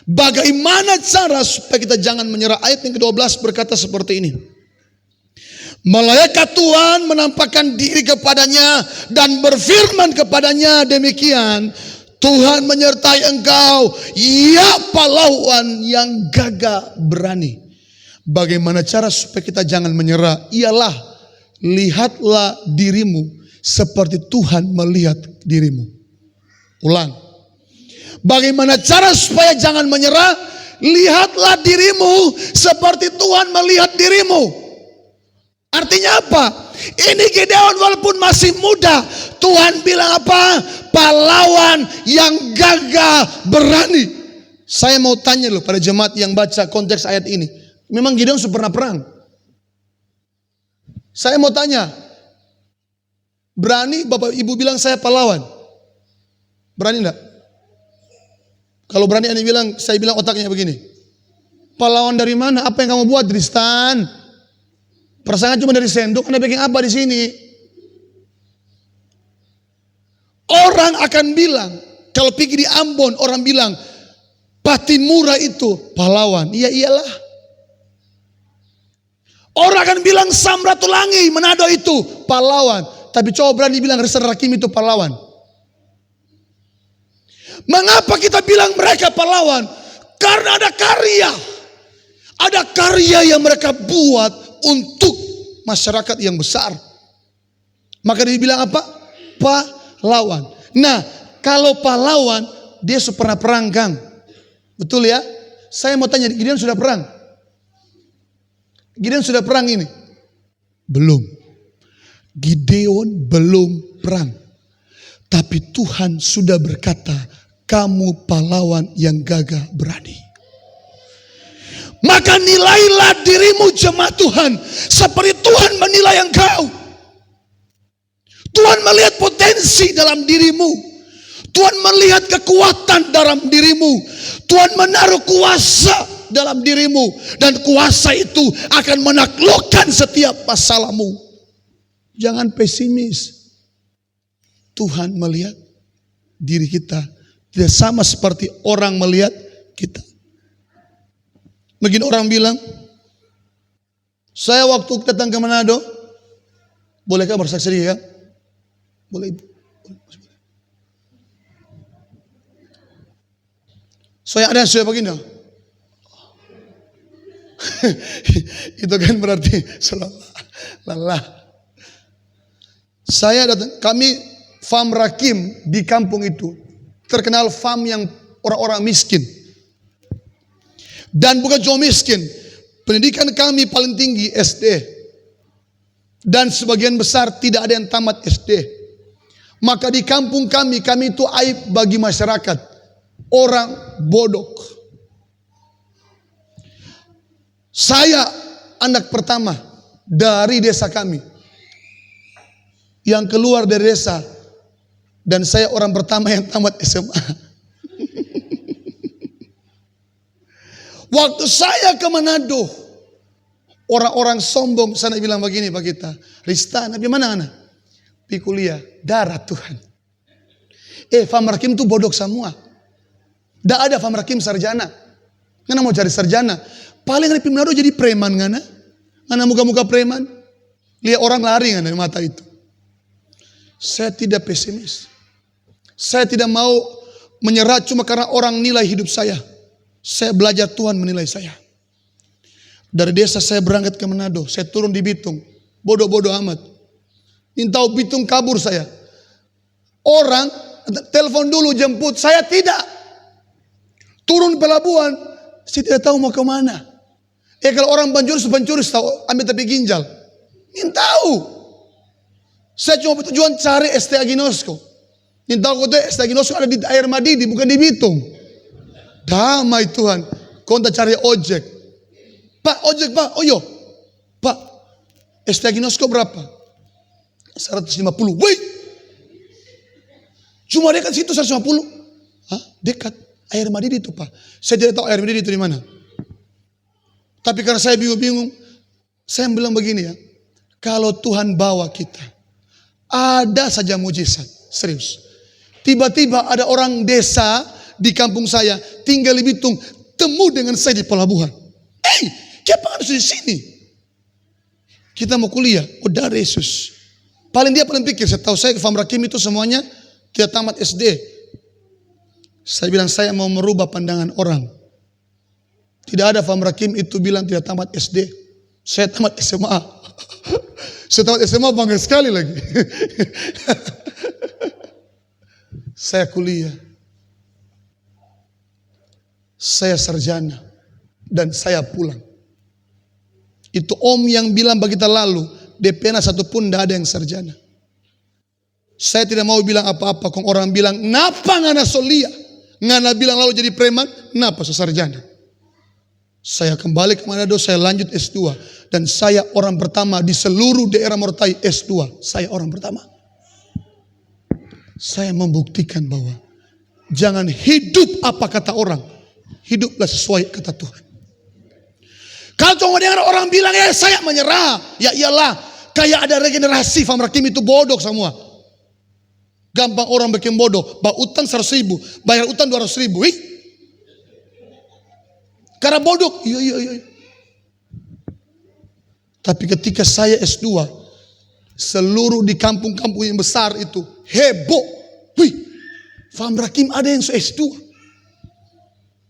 Bagaimana cara supaya kita jangan menyerah? Ayat yang ke-12 berkata seperti ini. Malaikat Tuhan menampakkan diri kepadanya dan berfirman kepadanya demikian. Tuhan menyertai engkau, ya pahlawan yang gagah berani. Bagaimana cara supaya kita jangan menyerah? Ialah lihatlah dirimu seperti Tuhan melihat dirimu. Ulang. Bagaimana cara supaya jangan menyerah? Lihatlah dirimu seperti Tuhan melihat dirimu. Artinya apa? Ini Gideon walaupun masih muda, Tuhan bilang apa? Pahlawan yang gagah berani. Saya mau tanya loh pada jemaat yang baca konteks ayat ini. Memang Gideon sudah pernah perang? Saya mau tanya. Berani Bapak Ibu bilang saya pahlawan? Berani enggak? Kalau berani saya bilang otaknya begini. Pahlawan dari mana? Apa yang kamu buat Tristan? Perasaan cuma dari sendok, Anda bikin apa di sini? Orang akan bilang, kalau pergi di Ambon, orang bilang, Patimura itu pahlawan. Iya iyalah. Orang akan bilang Samratulangi, Manado itu pahlawan. Tapi coba berani bilang Rizal Rakim itu pahlawan. Mengapa kita bilang mereka pahlawan? Karena ada karya. Ada karya yang mereka buat untuk masyarakat yang besar. Maka dia bilang apa? Pahlawan. Nah, kalau pahlawan, dia pernah perang, Kang. Betul ya? Saya mau tanya, Gideon sudah perang? Gideon sudah perang ini? Belum. Gideon belum perang. Tapi Tuhan sudah berkata, kamu pahlawan yang gagah berani. Maka nilailah dirimu jemaat Tuhan seperti Tuhan menilai engkau. Tuhan melihat potensi dalam dirimu. Tuhan melihat kekuatan dalam dirimu. Tuhan menaruh kuasa dalam dirimu. Dan kuasa itu akan menaklukkan setiap masalahmu. Jangan pesimis. Tuhan melihat diri kita tidak sama seperti orang melihat kita. Mungkin orang bilang, saya waktu datang ke Manado, bolehkah bersaksi ya? Boleh. Saya ada sudah begini. Itu kan berarti lelah. Saya datang, kami farm Rakim di kampung itu terkenal farm yang orang-orang miskin. Dan bukan cuma miskin, pendidikan kami paling tinggi SD. Dan sebagian besar tidak ada yang tamat SD. Maka di kampung kami itu aib bagi masyarakat. Orang bodoh. Saya anak pertama dari desa kami. Yang keluar dari desa. Dan saya orang pertama yang tamat SMA. Waktu saya ke Manado, orang-orang sombong sana bilang begini Pak kita, Rista, nabi mana anak? Pi kuliah, darah Tuhan. Farm Rakim tuh bodoh semua. Tidak ada farm Rakim sarjana. Ngana mau cari sarjana. Paling di Manado jadi preman ngana. Ngana muka-muka preman. Lihat orang lari ngana di mata itu. Saya tidak pesimis. Saya tidak mau menyerah cuma karena orang nilai hidup saya. Saya belajar Tuhan menilai saya. Dari desa saya berangkat ke Manado. Saya turun di Bitung. Bodoh-bodoh amat. Tahu Bitung kabur saya. Orang telepon dulu jemput. Saya tidak. Turun pelabuhan. Saya tidak tahu mau kemana. Kalau orang Banjuris tahu ambil tepi ginjal. Tahu. Saya cuma bertujuan cari ST Aginosko. Tahu kau ST Aginosko ada di Air Madidi bukan di Bitung. Damai Tuhan. Kau tak cari ojek. Pak, ojek pak. Oh yo. Pak, ST Aginosko berapa? 150. Wait. Cuma dekat situ 150. Hah? Dekat. Air Madidi itu pak. Saya tidak tahu Air Madidi itu di mana. Tapi karena saya bingung-bingung. Saya bilang begini ya. Kalau Tuhan bawa kita. Ada saja mujizat. Serius. Tiba-tiba ada orang desa di kampung saya tinggal di Bitung, temu dengan saya di pelabuhan. Siapa harus di sini? Kita mau kuliah, udah Yesus. Paling pikir, saya tahu saya ke farm Rakim itu semuanya tidak tamat SD. Saya bilang saya mau merubah pandangan orang. Tidak ada farm Rakim itu bilang tidak tamat SD. Saya tamat SMA. Saya tamat SMA bangga sekali lagi. Saya kuliah. Saya sarjana dan saya pulang. Itu om yang bilang bagi kita lalu, DPNA satupun tidak ada yang sarjana. Saya tidak mau bilang apa-apa. Kong orang bilang, napa ngana solia? Ngana bilang lalu jadi preman, napa sarjana? Saya kembali ke Manado, saya lanjut S2. Dan saya orang pertama di seluruh daerah Morotai S2. Saya orang pertama. Saya membuktikan bahwa jangan hidup apa kata orang. Hiduplah sesuai kata Tuhan. Kalau cuma dengar orang bilang, saya menyerah. Ya iyalah, kayak ada regenerasi. Faham Rakim itu bodoh semua. Gampang orang bikin bodoh. Bayar utang 100.000, bayar utang 200.000. Karena bodoh. Iya. Tapi ketika saya S2, seluruh di kampung-kampung yang besar itu heboh. Faham Rakim ada yang S2.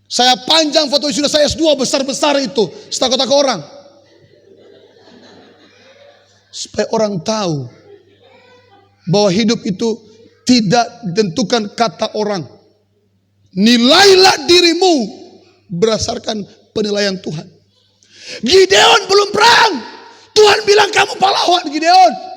Saya panjang foto sudah saya S2 besar-besar itu. Setakut-takut orang. Supaya orang tahu bahwa hidup itu tidak ditentukan kata orang. Nilailah dirimu berdasarkan penilaian Tuhan. Gideon belum perang. Tuhan bilang kamu pahlawan Gideon.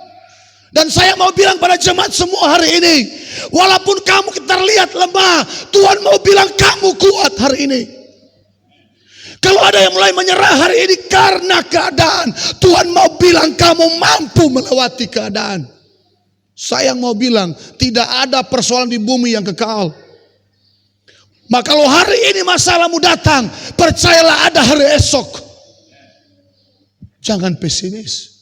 Dan saya mau bilang pada jemaat semua hari ini. Walaupun kamu terlihat lemah, Tuhan mau bilang kamu kuat hari ini. Kalau ada yang mulai menyerah hari ini karena keadaan, Tuhan mau bilang kamu mampu melewati keadaan. Saya mau bilang tidak ada persoalan di bumi yang kekal. Maka kalau hari ini masalahmu datang, percayalah ada hari esok. Jangan pesimis.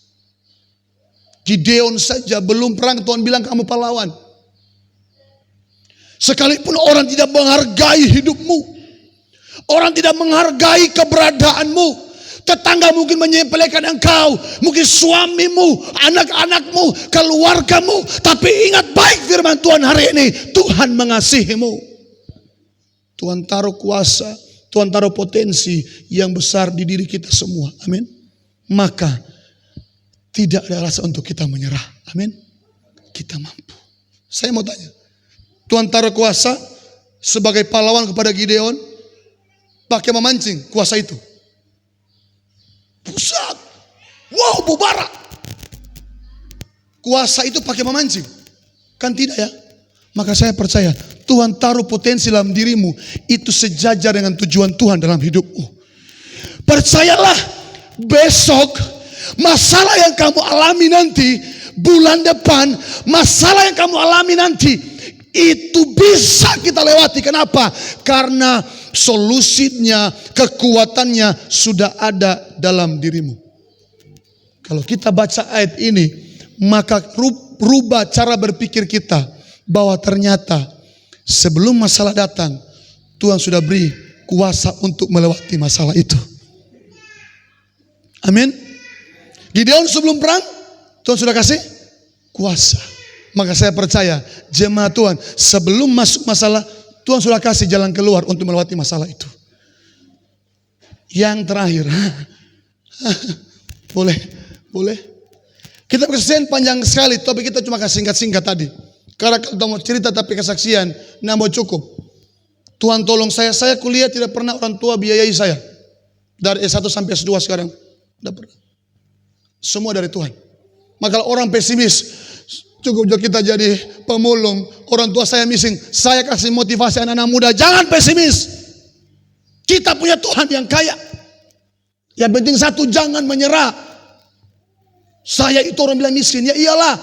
Gideon saja belum perang, Tuhan bilang kamu pahlawan. Sekalipun orang tidak menghargai hidupmu, orang tidak menghargai keberadaanmu, tetangga mungkin menyepelekan engkau, mungkin suamimu, anak-anakmu, keluargamu, tapi ingat baik firman Tuhan hari ini, Tuhan mengasihimu. Tuhan taruh kuasa, Tuhan taruh potensi yang besar di diri kita semua. Amin. Maka tidak ada alasan untuk kita menyerah. Amin. Kita mampu. Saya mau tanya, Tuhan taruh kuasa sebagai pahlawan kepada Gideon, pakai memancing kuasa itu. Pusat. Wow, bubarak. Kuasa itu pakai memancing. Kan tidak ya? Maka saya percaya Tuhan taruh potensi dalam dirimu. Itu sejajar dengan tujuan Tuhan dalam hidupmu. Percayalah, besok masalah yang kamu alami nanti, bulan depan masalah yang kamu alami nanti, itu bisa kita lewati. Kenapa? Karena solusinya, kekuatannya sudah ada dalam dirimu. Kalau kita baca ayat ini, maka rubah cara berpikir kita bahwa ternyata sebelum masalah datang, Tuhan sudah beri kuasa untuk melewati masalah itu. Amin. Gideon sebelum perang, Tuhan sudah kasih kuasa. Maka saya percaya jemaat Tuhan, sebelum masuk masalah, Tuhan sudah kasih jalan keluar untuk melewati masalah itu. Yang terakhir, boleh. Kita kesaksian panjang sekali, tapi kita cuma kasih singkat-singkat tadi. Karena kita mau cerita tapi kesaksian, nah mau cukup. Tuhan tolong saya kuliah tidak pernah orang tua biayai saya. Dari S1 sampai S2 sekarang, tidak pernah. Semua dari Tuhan. Maka kalau orang pesimis, cukup kita jadi pemulung. Orang tua saya missing. Saya kasih motivasi anak-anak muda. Jangan pesimis. Kita punya Tuhan yang kaya. Yang penting satu, jangan menyerah. Saya itu orang bilang miskin. Ya iyalah.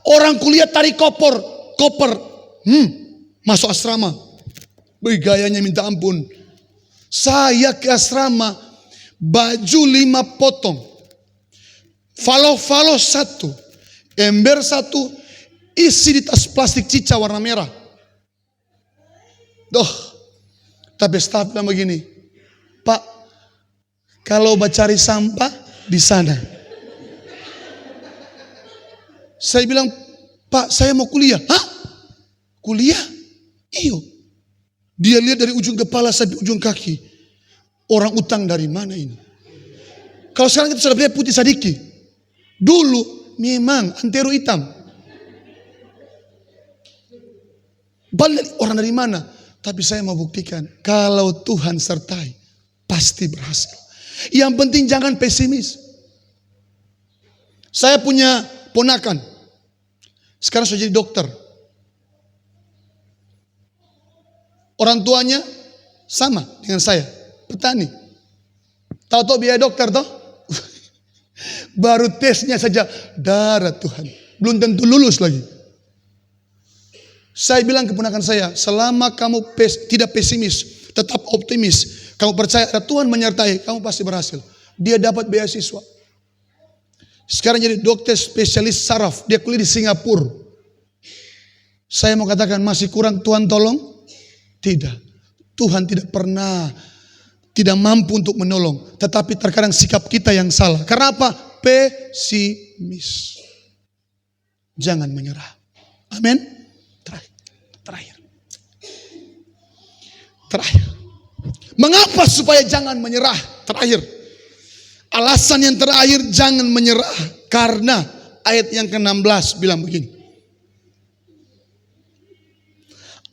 Orang kuliah tarik koper. Masuk asrama. Gayanya minta ampun. Saya ke asrama. Baju 5 potong. Falo 1. Ember 1. Isi di tas plastik cica warna merah. Tapi staf bilang begini, Pak, kalau cari sampah di sana. Saya bilang, Pak, saya mau kuliah. Hah? Kuliah? Iyo. Dia lihat dari ujung kepala sampai ujung kaki. Orang utang dari mana ini? Kalau sekarang kita sudah lihat putih sadiki. Dulu memang antero hitam. Balik orang dari mana? Tapi saya mau buktikan, kalau Tuhan sertai, pasti berhasil. Yang penting jangan pesimis. Saya punya ponakan, sekarang sudah jadi dokter. Orang tuanya sama dengan saya, petani. Tahu-tahu biaya dokter toh? Baru tesnya saja darah Tuhan. Belum tentu lulus lagi. Saya bilang keponakan saya, selama kamu tidak pesimis, tetap optimis, kamu percaya ada Tuhan menyertai, kamu pasti berhasil. dia dapat beasiswa. Sekarang jadi dokter spesialis saraf. Dia kuliah di Singapura. Saya mau katakan masih kurang Tuhan tolong? Tidak. Tuhan tidak pernah tidak mampu untuk menolong. Tetapi terkadang sikap kita yang salah. Karena apa? Pesimis. Jangan menyerah. Amin. Terakhir. Mengapa supaya jangan menyerah? Terakhir. Alasan yang terakhir jangan menyerah. Karena ayat yang ke-16 bilang begini.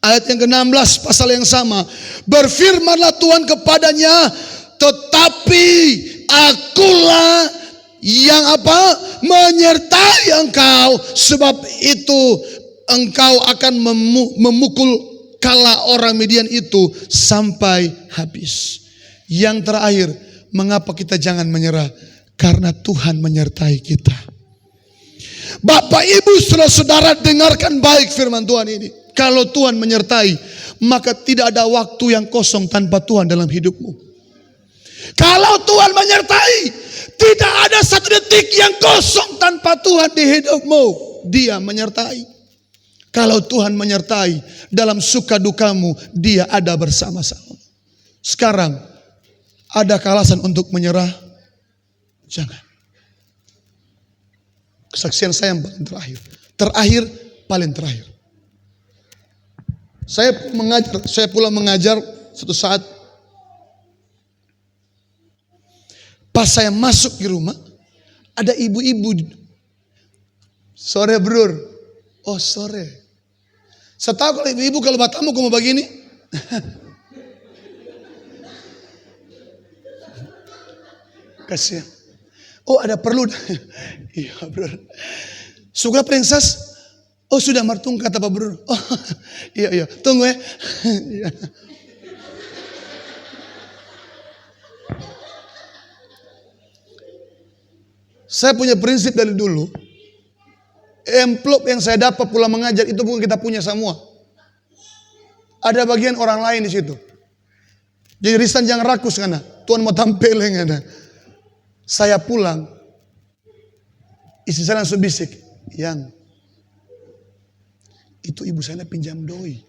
Ayat yang ke-16 pasal yang sama. Berfirmanlah Tuhan kepadanya, tetapi akulah yang apa? Menyertai engkau. Sebab itu engkau akan memukul kala orang Midian itu sampai habis. Yang terakhir, mengapa kita jangan menyerah? Karena Tuhan menyertai kita. Bapak, Ibu, saudara-saudara, dengarkan baik firman Tuhan ini. Kalau Tuhan menyertai, maka tidak ada waktu yang kosong tanpa Tuhan dalam hidupmu. Kalau Tuhan menyertai, tidak ada satu detik yang kosong tanpa Tuhan di hidupmu. Dia menyertai. Kalau Tuhan menyertai dalam suka dukamu, Dia ada bersama-sama. Sekarang, ada alasan untuk menyerah? Jangan. Kesaksian saya yang paling terakhir. Terakhir, paling terakhir. Saya pulang mengajar suatu saat. Pas saya masuk di rumah, ada ibu-ibu. Sore bro. Oh sore. Saya tahu kalau ibu-ibu kalau batamu kamu begini. Kasihan. Oh ada perlu. Iya bro. Suka princess. Oh sudah martung kata Pak Bro. Oh iya tunggu ya. Iya. Saya punya prinsip dari dulu. Amplop yang saya dapat pulang mengajar itu bukan kita punya semua. Ada bagian orang lain di situ. Jadi Ristan jangan rakus karena Tuhan mau tampil yang ada. Saya pulang, istri saya langsung bisik, yang itu ibu saya pinjam doi.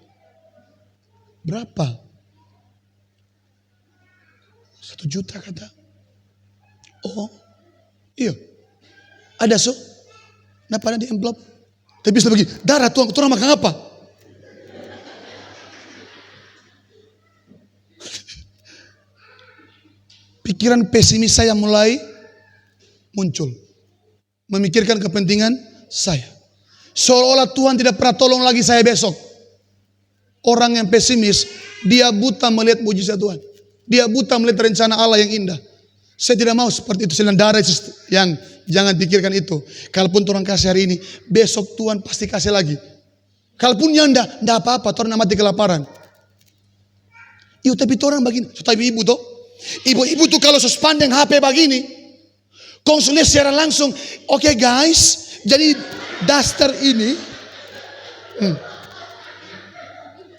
Berapa? 1 juta kata. Oh, iya. Ada so? Kenapa ada di envelope? Tapi bisa begini, darah tuang makan apa? Pikiran pesimis saya mulai muncul. Memikirkan kepentingan saya. Seolah-olah Tuhan tidak pernah tolong lagi saya besok. Orang yang pesimis, dia buta melihat mujizat Tuhan. Dia buta melihat rencana Allah yang indah. Saya tidak mau seperti itu. Darah yang jangan pikirkan itu. Kalaupun Tuhan kasih hari ini, besok Tuhan pasti kasih lagi. Kalaupun yang enggak apa-apa, Tuhan mati kelaparan. Iya, tapi orang begini. Tapi ibu tuh, ibu-ibu tuh kalau sepandang HP begini, konsulnya secara langsung. Oke guys, jadi daster ini,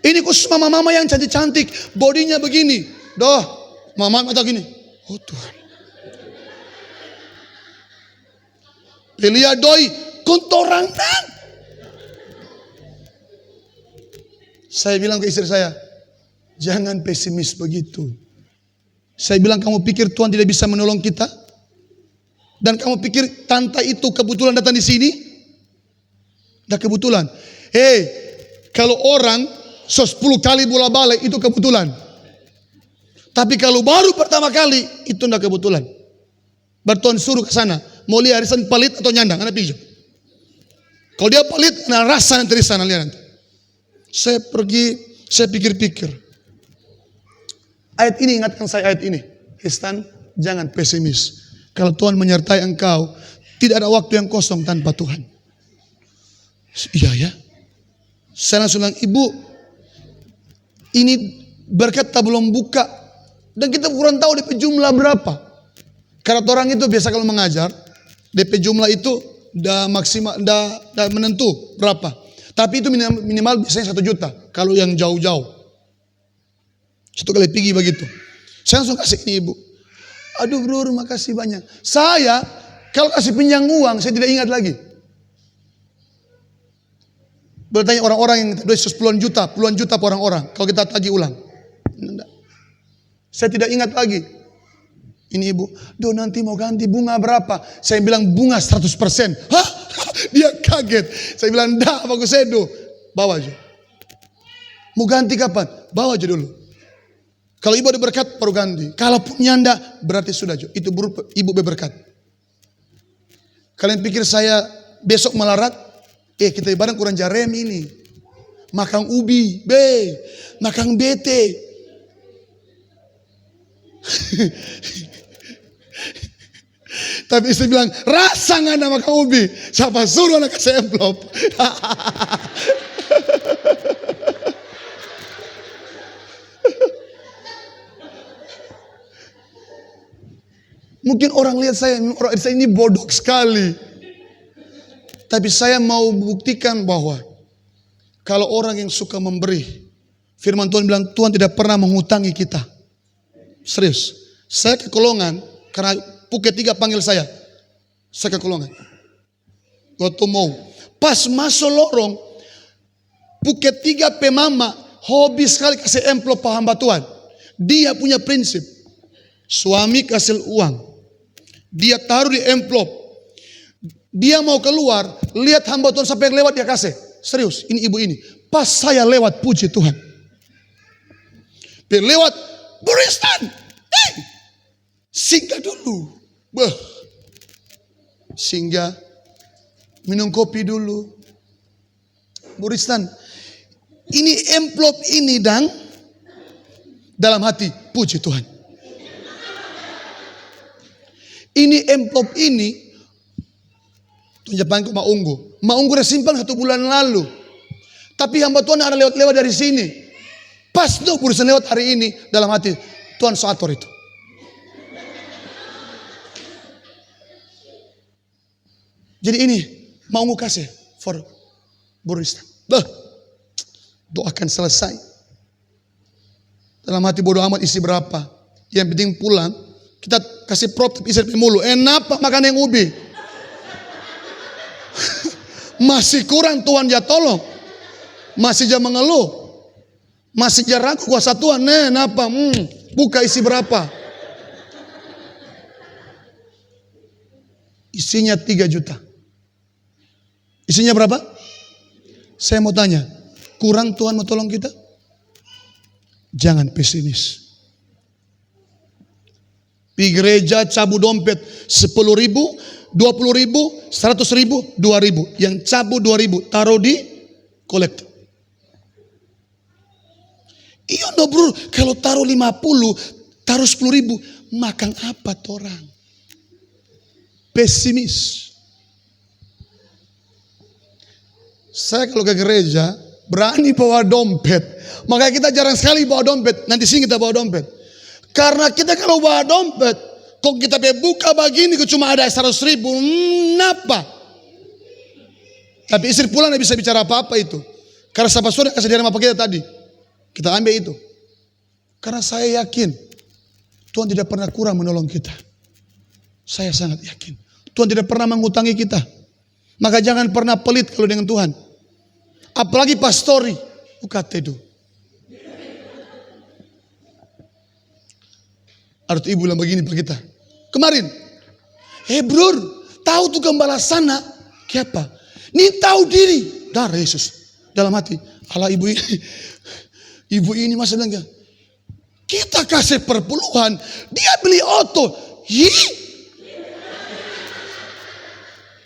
ini khusus mama-mama yang cantik-cantik, bodinya begini. Doh, mama mata gini. Oh Tuhan. Pelia doi kontorang tang. Saya bilang ke istri saya, jangan pesimis begitu. Saya bilang, kamu pikir Tuhan tidak bisa menolong kita? Dan kamu pikir tante itu kebetulan datang di sini? Tidak kebetulan. Kalau orang 10 kali bola balik itu kebetulan. Tapi kalau baru pertama kali itu tidak kebetulan. Bertuan suruh ke sana. Mau lihat arisan palit atau nyandang, anak pijo. Kalau dia palit, nah rasa nanti di sana lihat nanti. Saya pergi, saya pikir-pikir. Ayat ini, ingatkan saya ayat ini. Histan, jangan pesimis. Kalau Tuhan menyertai engkau, tidak ada waktu yang kosong tanpa Tuhan. Iya ya. Saya langsung bilang, ibu, ini berkat tak belum buka. Dan kita kurang tahu DP jumlah berapa. Karena orang itu biasa kalau mengajar, DP jumlah itu udah maksimal, udah menentu berapa. Tapi itu minimal biasanya 1 juta. Kalau yang jauh-jauh. 1 kali pergi begitu. Saya langsung kasih ini ibu. Aduh bro, makasih banyak. Saya kalau kasih pinjam uang, saya tidak ingat lagi. Bertanya orang-orang yang duit puluhan juta per orang-orang. Kalau kita tagih ulang. Enggak. Saya tidak ingat lagi. Ini ibu, nanti mau ganti bunga berapa? Saya bilang bunga 100%. Hah? Dia kaget. Saya bilang, dah bagus sedo. Bawa aja. Mau ganti kapan? Bawa aja dulu. Kalau ibu ada berkat, baru ganti. Kalau nyanda, berarti sudah. Itu ibu berberkat. Kalian pikir saya besok melarat? Kita ibarat kurang jarem ini. Makan ubi, makan bete. Tapi istri bilang, rasa gak ada makan ubi. Siapa suruh anak kasih amplop? Mungkin orang lihat saya ini bodoh sekali. Tapi saya mau buktikan bahwa kalau orang yang suka memberi, firman Tuhan bilang Tuhan tidak pernah menghutangi kita. Serius. Saya ke Kolongan karena Pukul 3 panggil saya. Saya ke Kolongan. Waktu mau. Pas masuk lorong, Pukul 3 pemama hobi sekali kasih amplop hamba Tuhan. Dia punya prinsip. Suami kasih uang. Dia taruh di amplop. Dia mau keluar, lihat hamba Tuhan sampai lewat dia kasih. Serius, ini ibu ini. Pas saya lewat, puji Tuhan. Lewat, Buristan. Singgah dulu. Singgah. Minum kopi dulu. Buristan. Ini amplop ini dang. Dalam hati, puji Tuhan. Ini amplop ini. Tunjapan ke Maunggu. Maunggu udah simpan 1 bulan lalu. Tapi hamba Tuhan ada lewat-lewat dari sini. Pas tuh Buristan lewat hari ini. Dalam hati, Tuhan seator itu. Jadi ini mau kasih for Buristan. Doakan selesai. Dalam hati bodoh amat isi berapa. Yang penting pulang. Kita kasih prop tapi isi mulu. Enak pak makan yang ubi. Masih kurang Tuhan ya tolong. Masih jangan mengeluh. Masih jangan ragu kuasa Tuhan. Napa? Buka isi berapa. Isinya 3 juta. Isinya berapa? Saya mau tanya, kurang Tuhan mau tolong kita? Jangan pesimis. Di gereja cabut dompet 10.000, 20.000, 100.000, 2.000. Yang cabut 2.000 taruh di kolektor. Iya no bro, kalau taruh 50, taruh 10.000, makan apa orang? Pesimis. Saya kalau ke gereja berani bawa dompet. Makanya kita jarang sekali bawa dompet. Nanti sini kita bawa dompet. Karena kita kalau bawa dompet, kok kita buka begini kok cuma ada 100.000, napa? Tapi istri pulang tidak bisa bicara apa-apa itu. Karena siapa sudah kasih dia apa kita tadi. Kita ambil itu. Karena saya yakin Tuhan tidak pernah kurang menolong kita. Saya sangat yakin. Tuhan tidak pernah mengutangi kita. Maka jangan pernah pelit kalau dengan Tuhan. Apalagi pastori. Ukatedo. Ada ibu bilang begini Pak kita. Kemarin. Bror. Tahu tuh gembala sana. Siapa? Ini tahu diri. Darah Yesus. Dalam hati. Allah ibu ini. Ibu ini masa bilang. Kita kasih perpuluhan. Dia beli auto.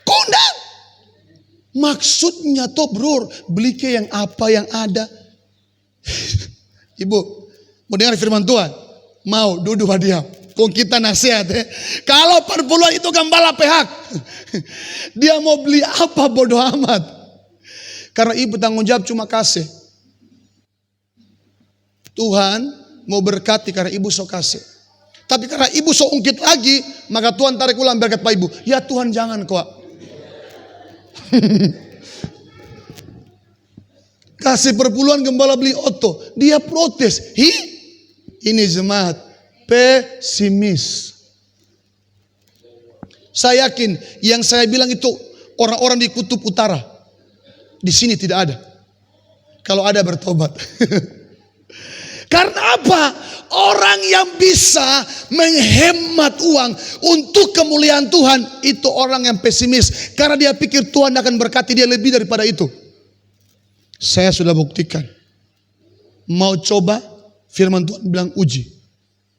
Kondang. Maksudnya toh bro, beli ke yang apa yang ada. Ibu, mau dengar firman Tuhan? Mau, duduk diam. Kok kita nasihat Kalau perpuluhan itu gembala pihak. Dia mau beli apa bodoh amat. Karena ibu tanggung jawab cuma kasih. Tuhan mau berkati karena ibu sok kasih. Tapi karena ibu sok ungkit lagi, maka Tuhan tarik ulang berkat Pak Ibu. Ya Tuhan jangan kok. Kasih perpuluhan gembala beli oto. Dia protes. Ini jemaat pesimis. Saya yakin yang saya bilang itu orang-orang di kutub utara. Di sini tidak ada. Kalau ada bertobat. Karena apa? Orang yang bisa menghemat uang untuk kemuliaan Tuhan, itu orang yang pesimis. Karena dia pikir Tuhan akan berkati dia lebih daripada itu. Saya sudah buktikan. Mau coba, firman Tuhan bilang uji.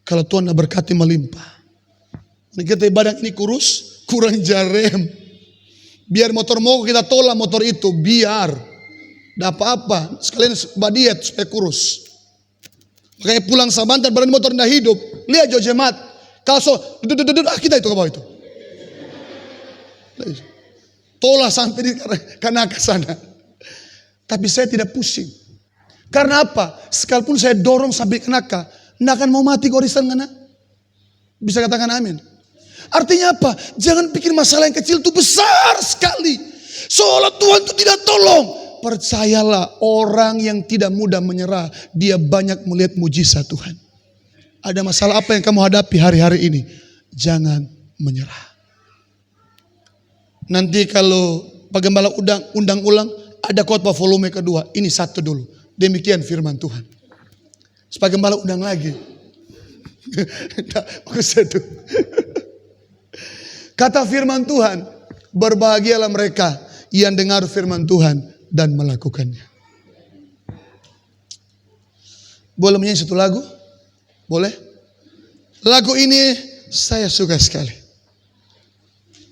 Kalau Tuhan berkati melimpah. Ini kita badan ini kurus, kurang jarem. Biar motor mogok kita tolak motor itu, biar. Tidak apa-apa, sekalian badiet supaya kurus. Makanya pulang sebentar badan motor tidak hidup. Lihat jo jemaat. Kalau duduk kita itu ke bawah itu. Tolak sampai di karena ke sana. Tapi saya tidak pusing. Karena apa? Sekalipun saya dorong sampai kenaka, tidak akan mau mati gorisan karena. Bisa katakan amin. Artinya apa? Jangan pikir masalah yang kecil itu besar sekali. Seolah Tuhan itu tidak tolong. Percayalah, orang yang tidak mudah menyerah, dia banyak melihat mujizat Tuhan. Ada masalah apa yang kamu hadapi hari-hari ini? Jangan menyerah. Nanti kalau Pak Gembala undang ulang, ada khotbah volume kedua. Ini satu dulu. Demikian firman Tuhan. Pak Gembala undang lagi. Kata firman Tuhan, berbahagialah mereka yang dengar firman Tuhan dan melakukannya. Boleh menyanyi satu lagu? Boleh? Lagu ini saya suka sekali.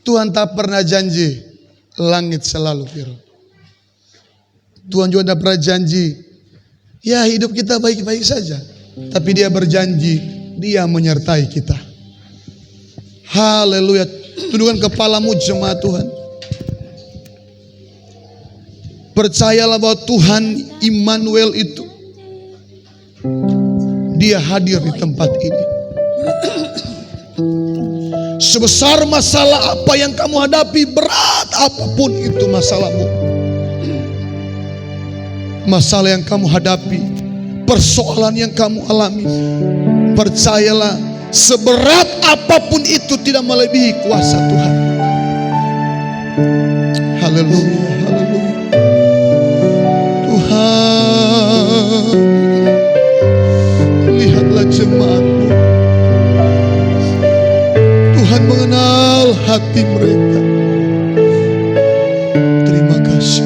Tuhan tak pernah janji langit selalu biru. Tuhan juga tak pernah janji ya hidup kita baik-baik saja. Tapi dia berjanji dia menyertai kita. Haleluya. Tundukkan kepalamu jemaat Tuhan. Percayalah bahwa Tuhan Immanuel itu, dia hadir di tempat ini. Sebesar masalah apa yang kamu hadapi, berat apapun itu masalahmu. Masalah yang kamu hadapi, persoalan yang kamu alami, percayalah seberat apapun itu tidak melebihi kuasa Tuhan. Haleluya, haleluya. Tuhan, lihatlah jemaatmu. Tuhan mengenal hati mereka. Terima kasih.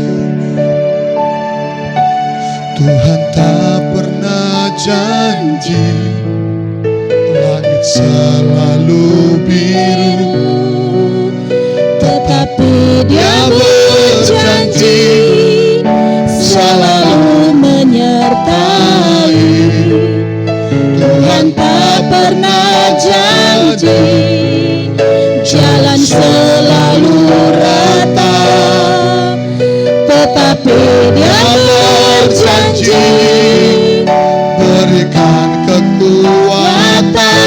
Tuhan tak pernah janji langit selalu biru, tetapi dia berjanji selalu menyertai. Tuhan tak pernah janji jalan selalu rata, tetapi dia berjanji berikan kekuatan.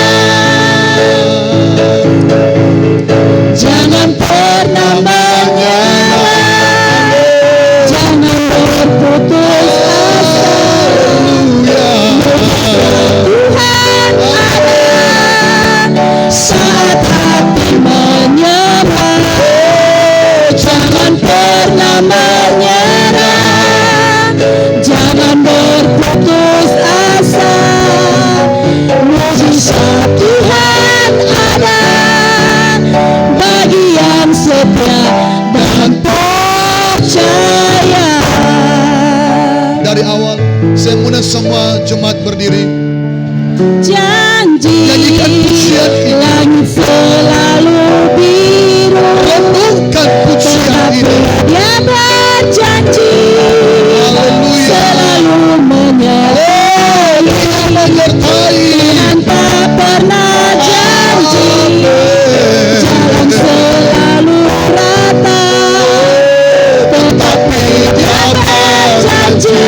Jangan pernah menyerah, jangan berputus asa. Tuhan ada saat hati menyerah. Jangan pernah menyerah, jangan berputus asa. Mujizat Tuhan ada bagi yang setia dan percaya. Dari awal saya mengundang semua jemaat berdiri. Janji Nyanyikan pujian ini. langit selalu biru, Renungkan pujian ini. dia berjanji Haleluya. selalu menyertai. Menyertai. Tuhan tak pernah janji jalan selalu rata, tetapi dia berjanji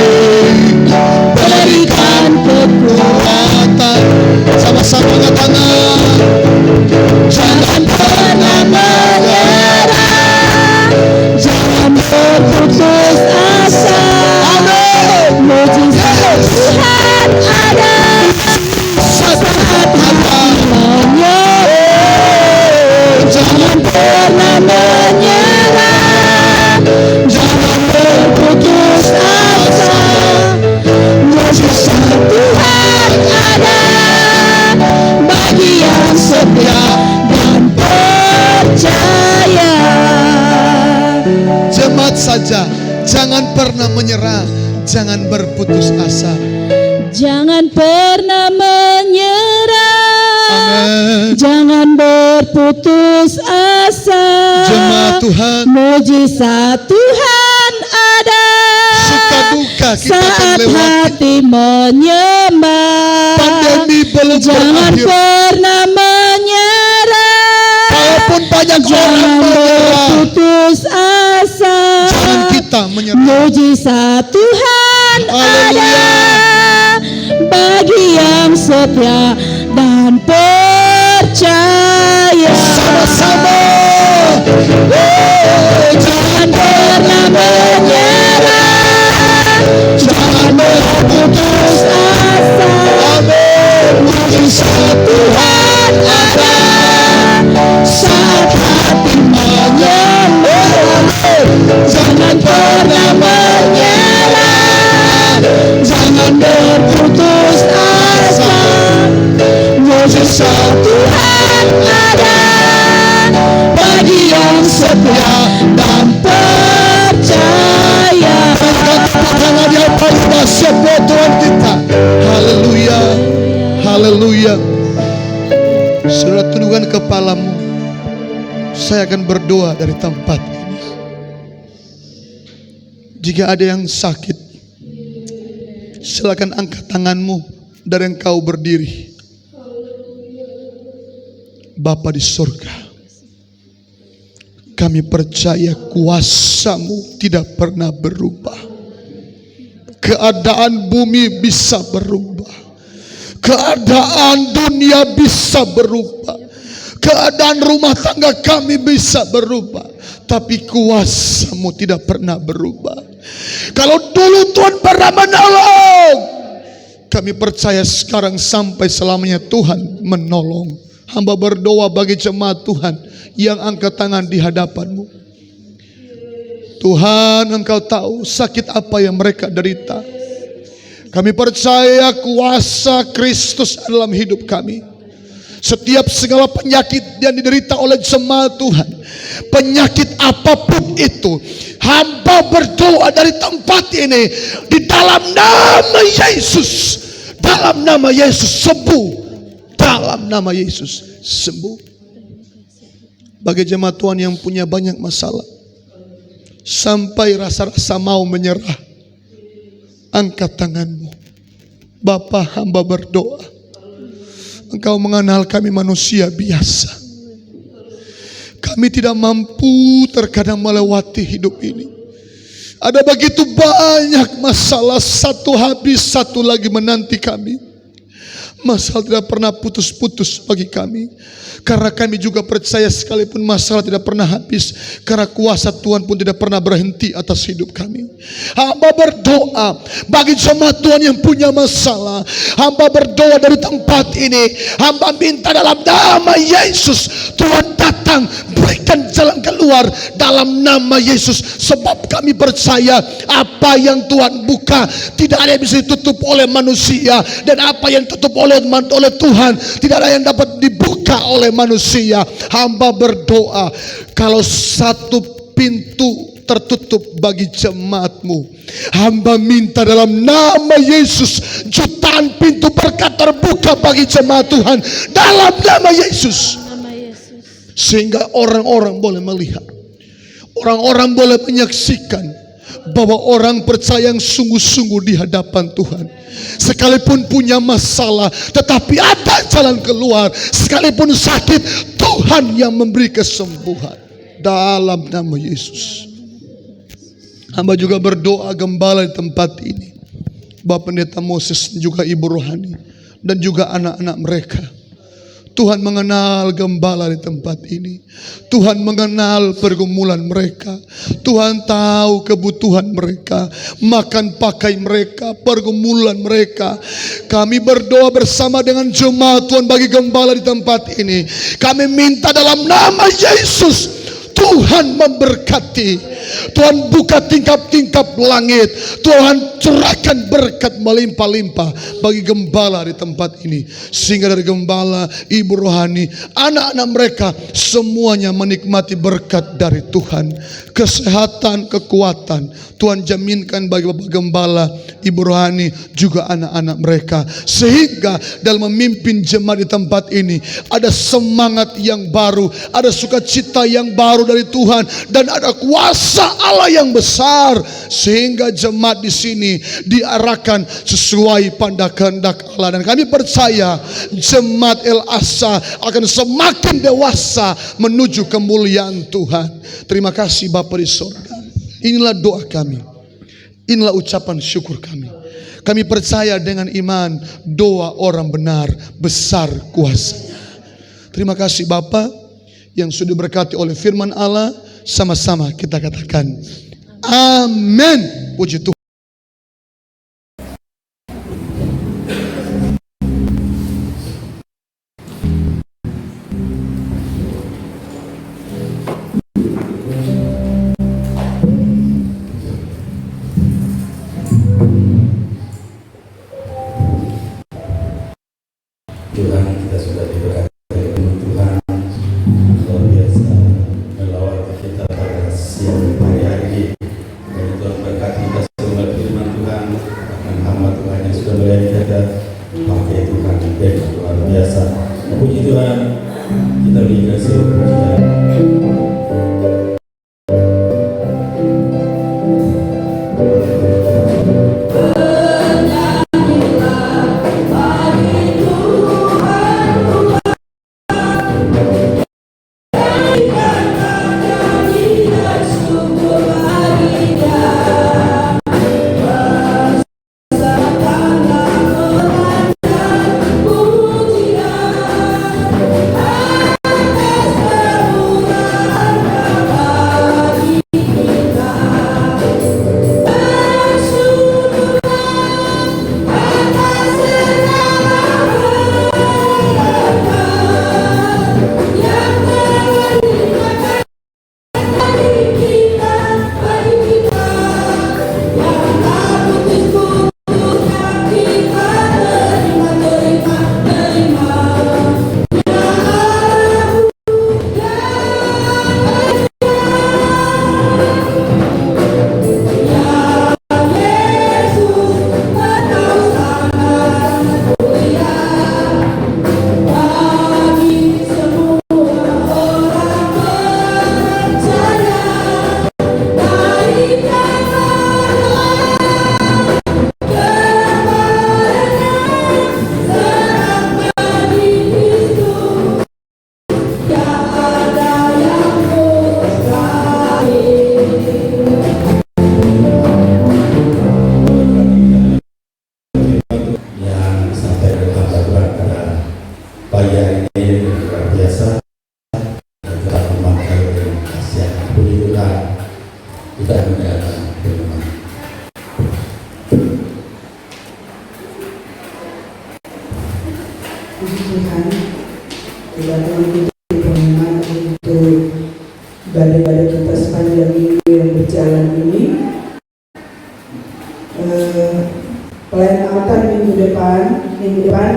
berikan kekuatan. Jangan pernah menyerah, jangan berputus asa. Jangan pernah menyerah. Amin. Jangan berputus asa. Jemaat Tuhan, Mujizat Tuhan ada. suka duka kita akan Saat lewati. hati menyembah. Pandemi belum Jangan berakhir. pernah menyerah. Walaupun banyak orang Jangan menyerah, berputus asa. jangan kita menyerah. Mujizat Tuhan ada bagi yang setia dan percaya. Sama-sama. Jangan pernah menyerah. Jangan berputus asa. Mujizat Tuhan ada saat hati menyembah. Jangan pernah menyerah. Jangan berputus asa. Mujizat Tuhan ada bagi yang setia dan percaya. Karena dia paling dahsyat buat Tuhan kita. Haleluya. Haleluya. Saudara, tundukkan kepalamu. Saya akan berdoa dari tempat ini. Jika ada yang sakit, silakan angkat tanganmu dari engkau berdiri. Bapa di surga, kami percaya kuasa-Mu tidak pernah berubah. Keadaan bumi bisa berubah. Keadaan dunia bisa berubah. Keadaan rumah tangga kami bisa berubah. Tapi kuasa-Mu tidak pernah berubah. Kalau dulu Tuhan pernah menolong, kami percaya sekarang sampai selamanya Tuhan menolong. Hamba berdoa bagi jemaat Tuhan yang angkat tangan di hadapan-Mu. Tuhan, Engkau tahu sakit apa yang mereka derita. Kami percaya kuasa Kristus dalam hidup kami. Setiap segala penyakit yang diderita oleh jemaat Tuhan, penyakit apapun itu, hamba berdoa dari tempat ini, di dalam nama Yesus, dalam nama Yesus sembuh. Dalam nama Yesus sembuh. Bagi jemaat Tuhan yang punya banyak masalah, sampai rasa-rasa mau menyerah, angkat tanganmu. Bapa, hamba berdoa, Engkau mengenal kami manusia biasa. Kami tidak mampu terkadang melewati hidup ini. Ada begitu banyak masalah, satu habis satu lagi menanti kami. Masalah tidak pernah putus-putus bagi kami. Karena kami juga percaya sekalipun masalah tidak pernah habis, karena kuasa Tuhan pun tidak pernah berhenti atas hidup kami. Hamba berdoa bagi jemaat Tuhan yang punya masalah. Hamba berdoa dari tempat ini. Hamba minta dalam nama Yesus, Tuhan datang, berikan jalan keluar dalam nama Yesus. Sebab kami percaya apa yang Tuhan buka tidak ada yang bisa ditutup oleh manusia. Dan apa yang ditutup oleh Tuhan tidak ada yang dapat dibuka oleh manusia. Hamba berdoa, kalau satu pintu tertutup bagi jemaat-Mu, hamba minta dalam nama Yesus, jutaan pintu berkat terbuka bagi jemaat Tuhan dalam nama Yesus. Sehingga orang-orang boleh melihat, orang-orang boleh menyaksikan bahwa orang percaya yang sungguh-sungguh di hadapan Tuhan. Sekalipun punya masalah, tetapi ada jalan keluar. Sekalipun sakit, Tuhan yang memberi kesembuhan dalam nama Yesus. Hamba juga berdoa gembala di tempat ini, Bapak Pendeta Moses dan juga Ibu Rohani dan juga anak-anak mereka. Tuhan mengenal gembala di tempat ini. Tuhan mengenal pergumulan mereka. Tuhan tahu kebutuhan mereka, makan pakai mereka, pergumulan mereka. Kami berdoa bersama dengan jemaat Tuhan bagi gembala di tempat ini. Kami minta dalam nama Yesus, Tuhan memberkati. Tuhan buka tingkap-tingkap langit. Tuhan curahkan berkat melimpah-limpah bagi gembala di tempat ini. Sehingga dari gembala, ibu rohani, anak-anak mereka semuanya menikmati berkat dari Tuhan. Kesehatan, kekuatan Tuhan jaminkan bagi Bapak Gembala, ibu rohani, juga anak-anak mereka. Sehingga dalam memimpin jemaat di tempat ini ada semangat yang baru, ada sukacita yang baru dari Tuhan, dan ada kuasa Allah yang besar. Sehingga jemaat di sini diarahkan sesuai pada kehendak Allah. Dan kami percaya jemaat El Asa akan semakin dewasa menuju kemuliaan Tuhan. Terima kasih Bapa di surga. Inilah doa kami. Inilah ucapan syukur kami. Kami percaya dengan iman doa orang benar besar kuasanya. Terima kasih Bapa yang sudah berkati oleh firman Allah. Sama-sama kita katakan amin. Puji Tuhan. Tuhan, kita sudah diberkati dengan Tuhan luar biasa melawati kita pada siang hari ini. Dan Tuhan berkati kita semua firman Tuhan, akan hamba Tuhan yang sudah melayani kita. Pakai Tuhan dengan luar biasa. Puji Tuhan, kita beri kasih pujian. Puji Tuhan, kita telah berkenan untuk ibadah-ibadah kita sepanjang minggu yang berjalan ini. Pelayanan altar minggu depan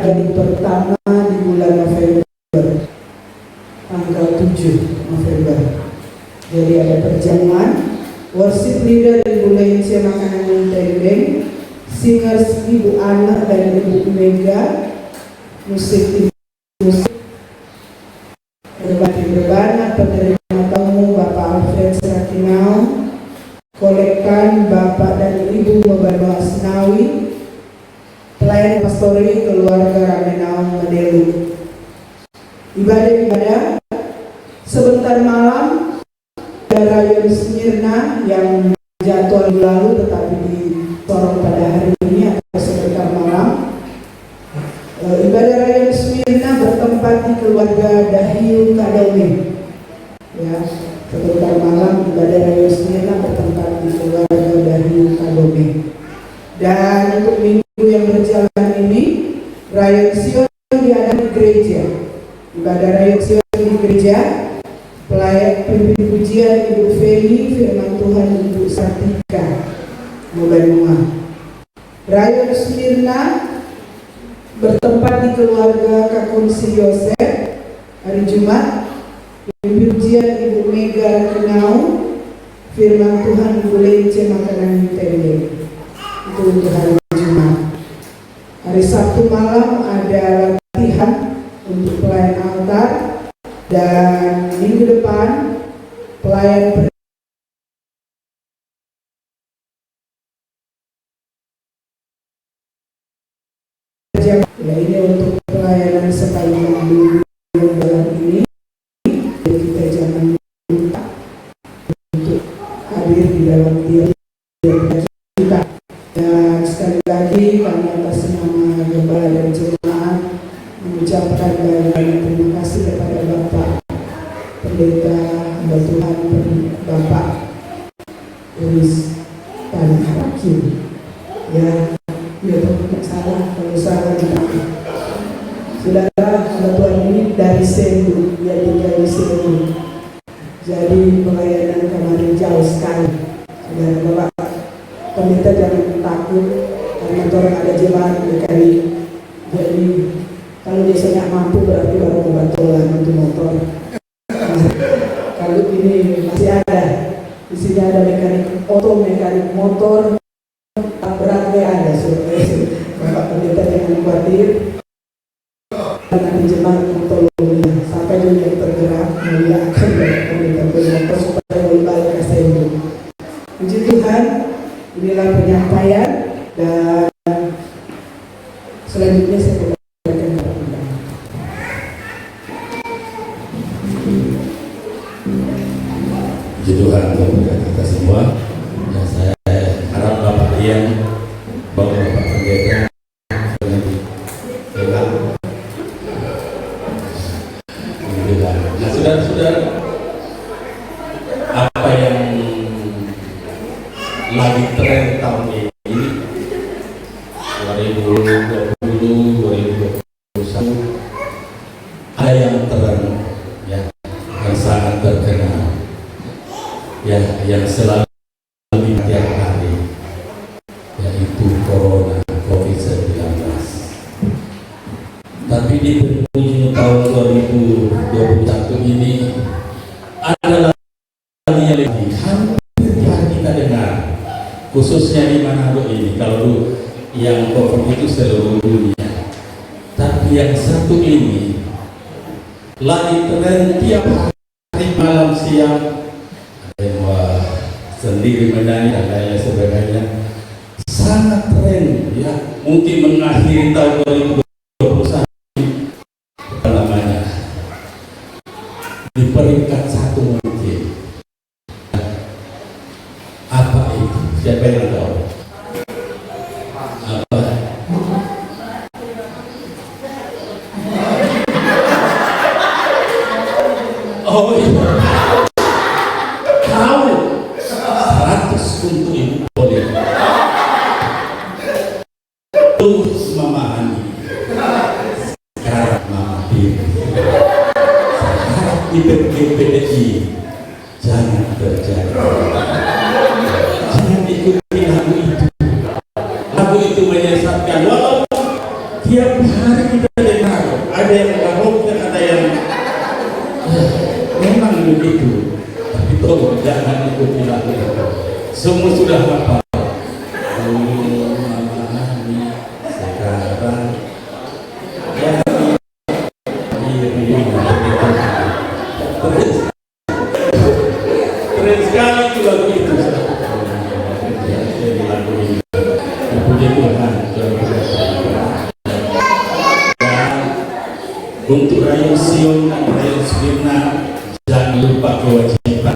jadi pertama di bulan November, tanggal 7 November. Jadi ada perjamuan, worship leader Ibu Lencia Makanan Tendeng, singers Ibu Ana dan Ibu Mega, musik berbana, penerima tamu Bapak Alfred Serakinau, kolekkan Bapak dan Ibu Membano Asnawi, pelayan pastori keluarga Ramenau Medelu. Ibadah-ibadah sebentar malam Rayon Smyrna yang jadwal lalu tetapi disorong pada hari ini atau sebentar malam. Ibadah Rayon Smyrna bertempat di keluarga Dahiu Kadome. Ya, sebentar malam ibadah Rayon Smyrna bertempat di keluarga Dahiu Kadome. Dan untuk minggu yang berjalan ini, Rayon Sion diadakan di gereja. Ibadah Rayon Sion di gereja Pelayan pimpin pujian Ibu Feni, firman Tuhan Ibu Sartika, mulai rumah. Rayon Smirna bertempat di keluarga Kakunsi Yosef hari Jumat. Pimpin pujian Ibu Mega Kenau, firman Tuhan Ibu Lence Makanan Tende. Itu untuk hari Jumat. Hari Sabtu malam ada latihan untuk pelayan altar, dan minggu depan pelayan ya, ini untuk pelayanan sepanjang bulan ini. Kita jangan lupa untuk hadir di dalam diri kita. Dan sekali lagi kami atas nama gembala dan jemaat mengucapkan banyak terima kasih kepada Bapak Pendeta hamba Tuhan Bapak Uris Tan Hakim. Ya, tidak salah kalau salah tidak. Saudara hamba Tuhan ini dari Sendu, dia tinggal di Sendu. Jadi pelayanan kemarin jauh sekali. Saudara Bapak Pendeta jangan takut karena orang ada jemaat berkali. Jadi kalau biasanya mampu berarti baru membantuan untuk motor. Kalau ini masih ada, di sini ada mekanik oto, mekanik motor, beratnya ada. Bapak Pendeta jangan khawatir. Nanti jemaat tolong sampai dunia tergerak mulia akan Pendeta bermotor supaya berbalik ke Sendu. Puji Tuhan. Inilah penyampaian, dan selanjutnya saya kembalikan kepada Anda. Puji Tuhan untuk kita semua. Ya, saya harap Bapak Ian, Bapak Pendeta, nanti nah, saudara-saudara, apa yang lagi tren tahun ini 2020, 2021 ada yang tren ya, yang sangat terkenal ya, yang selalu tiap hari, yaitu Corona COVID-19. Tapi di penghujung tahun 2021 ini ada lagi yang hampir kita dengar, khususnya di Manado ini. Kalau yang COVID itu seluruh dunia, tapi yang satu ini lagi tren tiap hari, malam siang, ada yang sendiri menyanyi, ada yang sebagainya, sangat tren ya. Mungkin mengakhiri tahun 2021 namanya di peringkat satu mungkin. Apa itu? Siapa yang tahu? Apa? Oh iya. Tahu. 100 untuk ibu politik. Tuh Mama Ani. Sekarang Mama Diri. Sekarang di PDI. Jangan terjadi. Jangan ikuti lagu itu. Lagu itu menyesatkan. Walaupun tiap hari kita dengar, ada yang berbohong dan ada yang memang begitu. Tapi tolong jangan ikuti lagu itu. Semua sudah hafal. Sekarang keren sekali itu lagu itu. Puji Tuhan. Untuk Rayon Sion dan Rayon Smirna, jangan lupa kewajiban,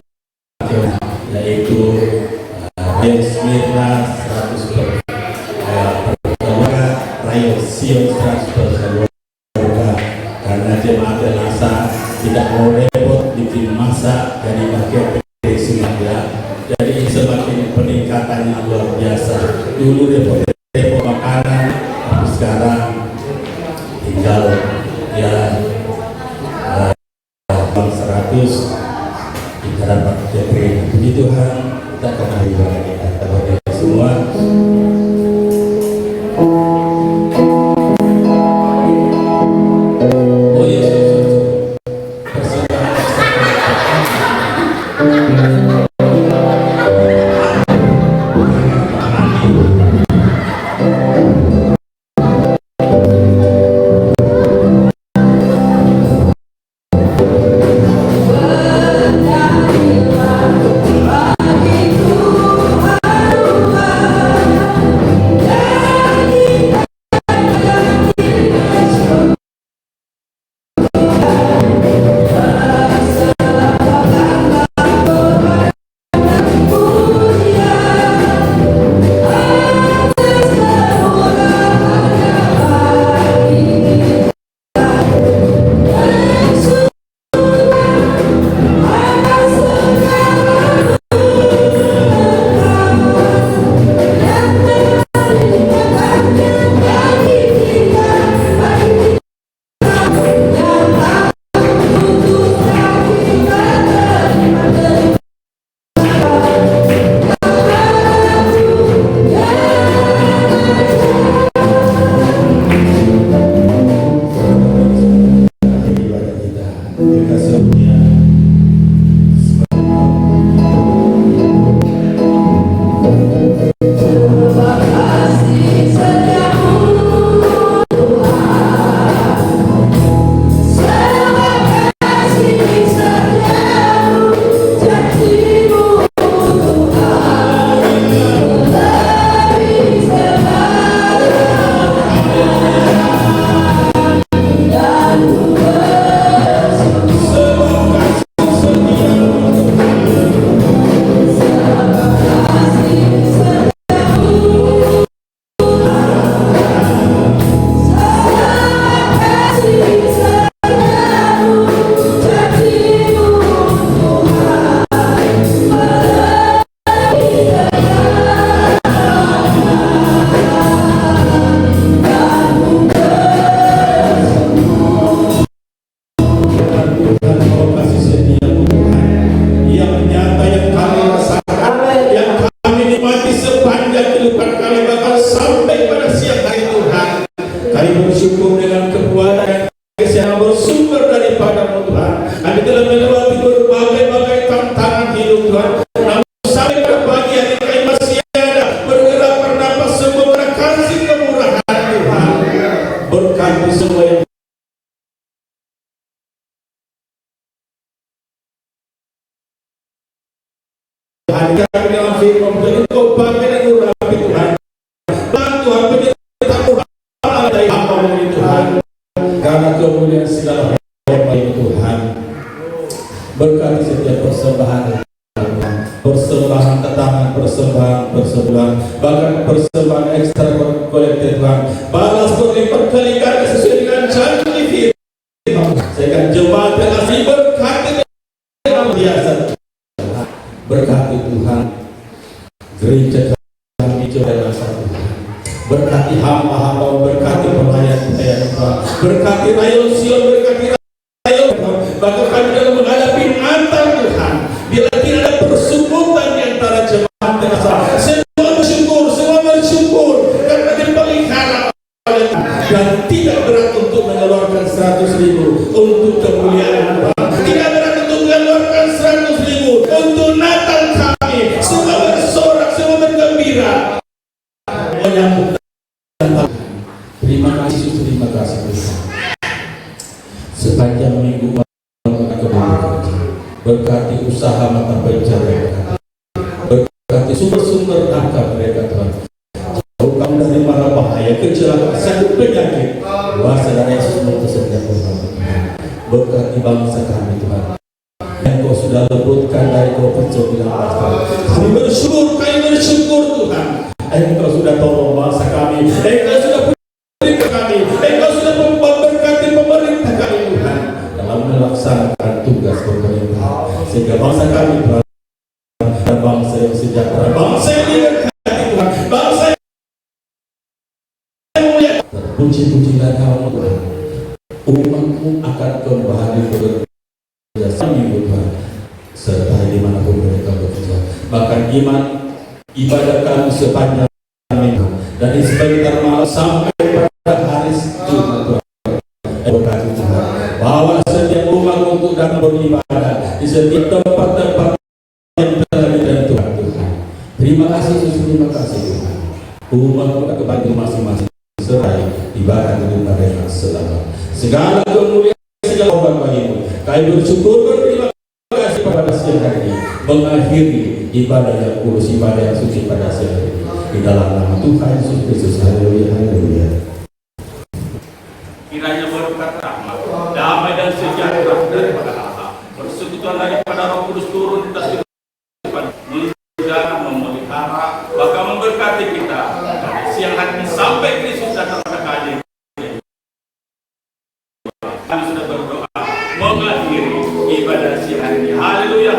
yaitu Rayon Smirna 100% keluarga, Rayon Sion 100% keluarga, karena jemaat Elasa tidak mau repot bikin masak dari pakai Sumatera. Jadi semakin peningkatannya luar biasa. Dulu repot makanan, tapi sekarang tinggal ya 100 yang bersumber daripada Tuhan. Kami telah melewati berbagai tantangan hidup Tuhan. Namun sampai pada pagi hari kami masih ada bergerak bernapas semua karena kasih kemurahan Tuhan. Berkati semua yang hadir dalam firman Tuhan. Kau pakai dan urapi Tuhan. Bantu hamba kita Tuhan dari hamba Tuhan. Karena kemuliaan segala hormat Tuhan. Berkati setiap persembahan tantangan, persembahan, bahkan persembahan ekstra kolektif Tuhan. Balas berlipat kali ganda sesuai dengan janji firman. Saya akan jembatan asli berkati yang biasa. Berkati Tuhan gereja kami dalam satu Tuhan. Berkati hamba-hamba, berkati pelayan-pelayan Tuhan. Berkati rakyat Sion, berkati rakyat Tuhan. Bahkan kami dalam menghadapi antar Tuhan. Bila tidak ada persumbutan di antara jemaat dengan salah. Semua bersyukur karena dipelihara oleh Tuhan. Dan tidak berat untuk mengeluarkan 100.000 untuk kemuliaan Tuhan. Tidak berat untuk mengeluarkan 100.000 untuk Natal kami. Semua bersorak, semua bergembira. Menyambut Natal. Terima kasih Tuhan. Sepanjang minggu berkati usaha mata pencarian, berkati sumber-sumber nafkah mereka Tuhan. Jauhkan dari mara bahaya, kecelakaan, sakit, penyakit. Kuasa dari Yesus tersedia Tuhan. Berkati bangsa kami Tuhan. Yang Kau sudah lebutkan dari Kau percobaan Tuhan. Kami bersyukur Tuhan. Engkau sudah tolong bangsa kami. Engkau sudah berikan kami. Engkau sudah memberkati pemerintah kami Tuhan dalam melaksanakan tugas pemerintah. Sehingga bangsa kami Tuhan, bangsa yang sejahtera, bangsa yang diberkati Tuhan, bangsa yang mulia. Terpuji-pujilah Kamu Tuhan. Umat-Mu akan kembali bekerja sama Tuhan, serta dimanapun mereka bekerja. Bahkan iman ibadah kami sepanjang minggu dari sebentar malam sampai pada hari Jumat Tuhan. Berkati Tuhan, bawa setiap umat untuk datang beribadah di setiap tempat-tempat yang telah ditentukan Tuhan. Terima kasih Tuhan. Umat-Mu kembali masing-masing serai ibadah daripada yang selamat. Segala kemuliaan, segala hormat bagi-Mu. Kami bersyukur, berterima kasih pada siang hari ini, mengakhiri ibadah yang kudus, ibadah yang suci pada siang hari ini. Di dalam nama Tuhan Yesus Kristus, haleluya. Kiranya berkat rahmat, damai dan sejahtera daripada Allah, persekutuan daripada Roh Kudus turun di atas kehidupan, menjaga, memelihara, bahkan memberkati kita dari siang hari ini sampai Kristus datang sekali. Kami sudah berdoa mengakhiri ibadah siang hari ini. Haleluya.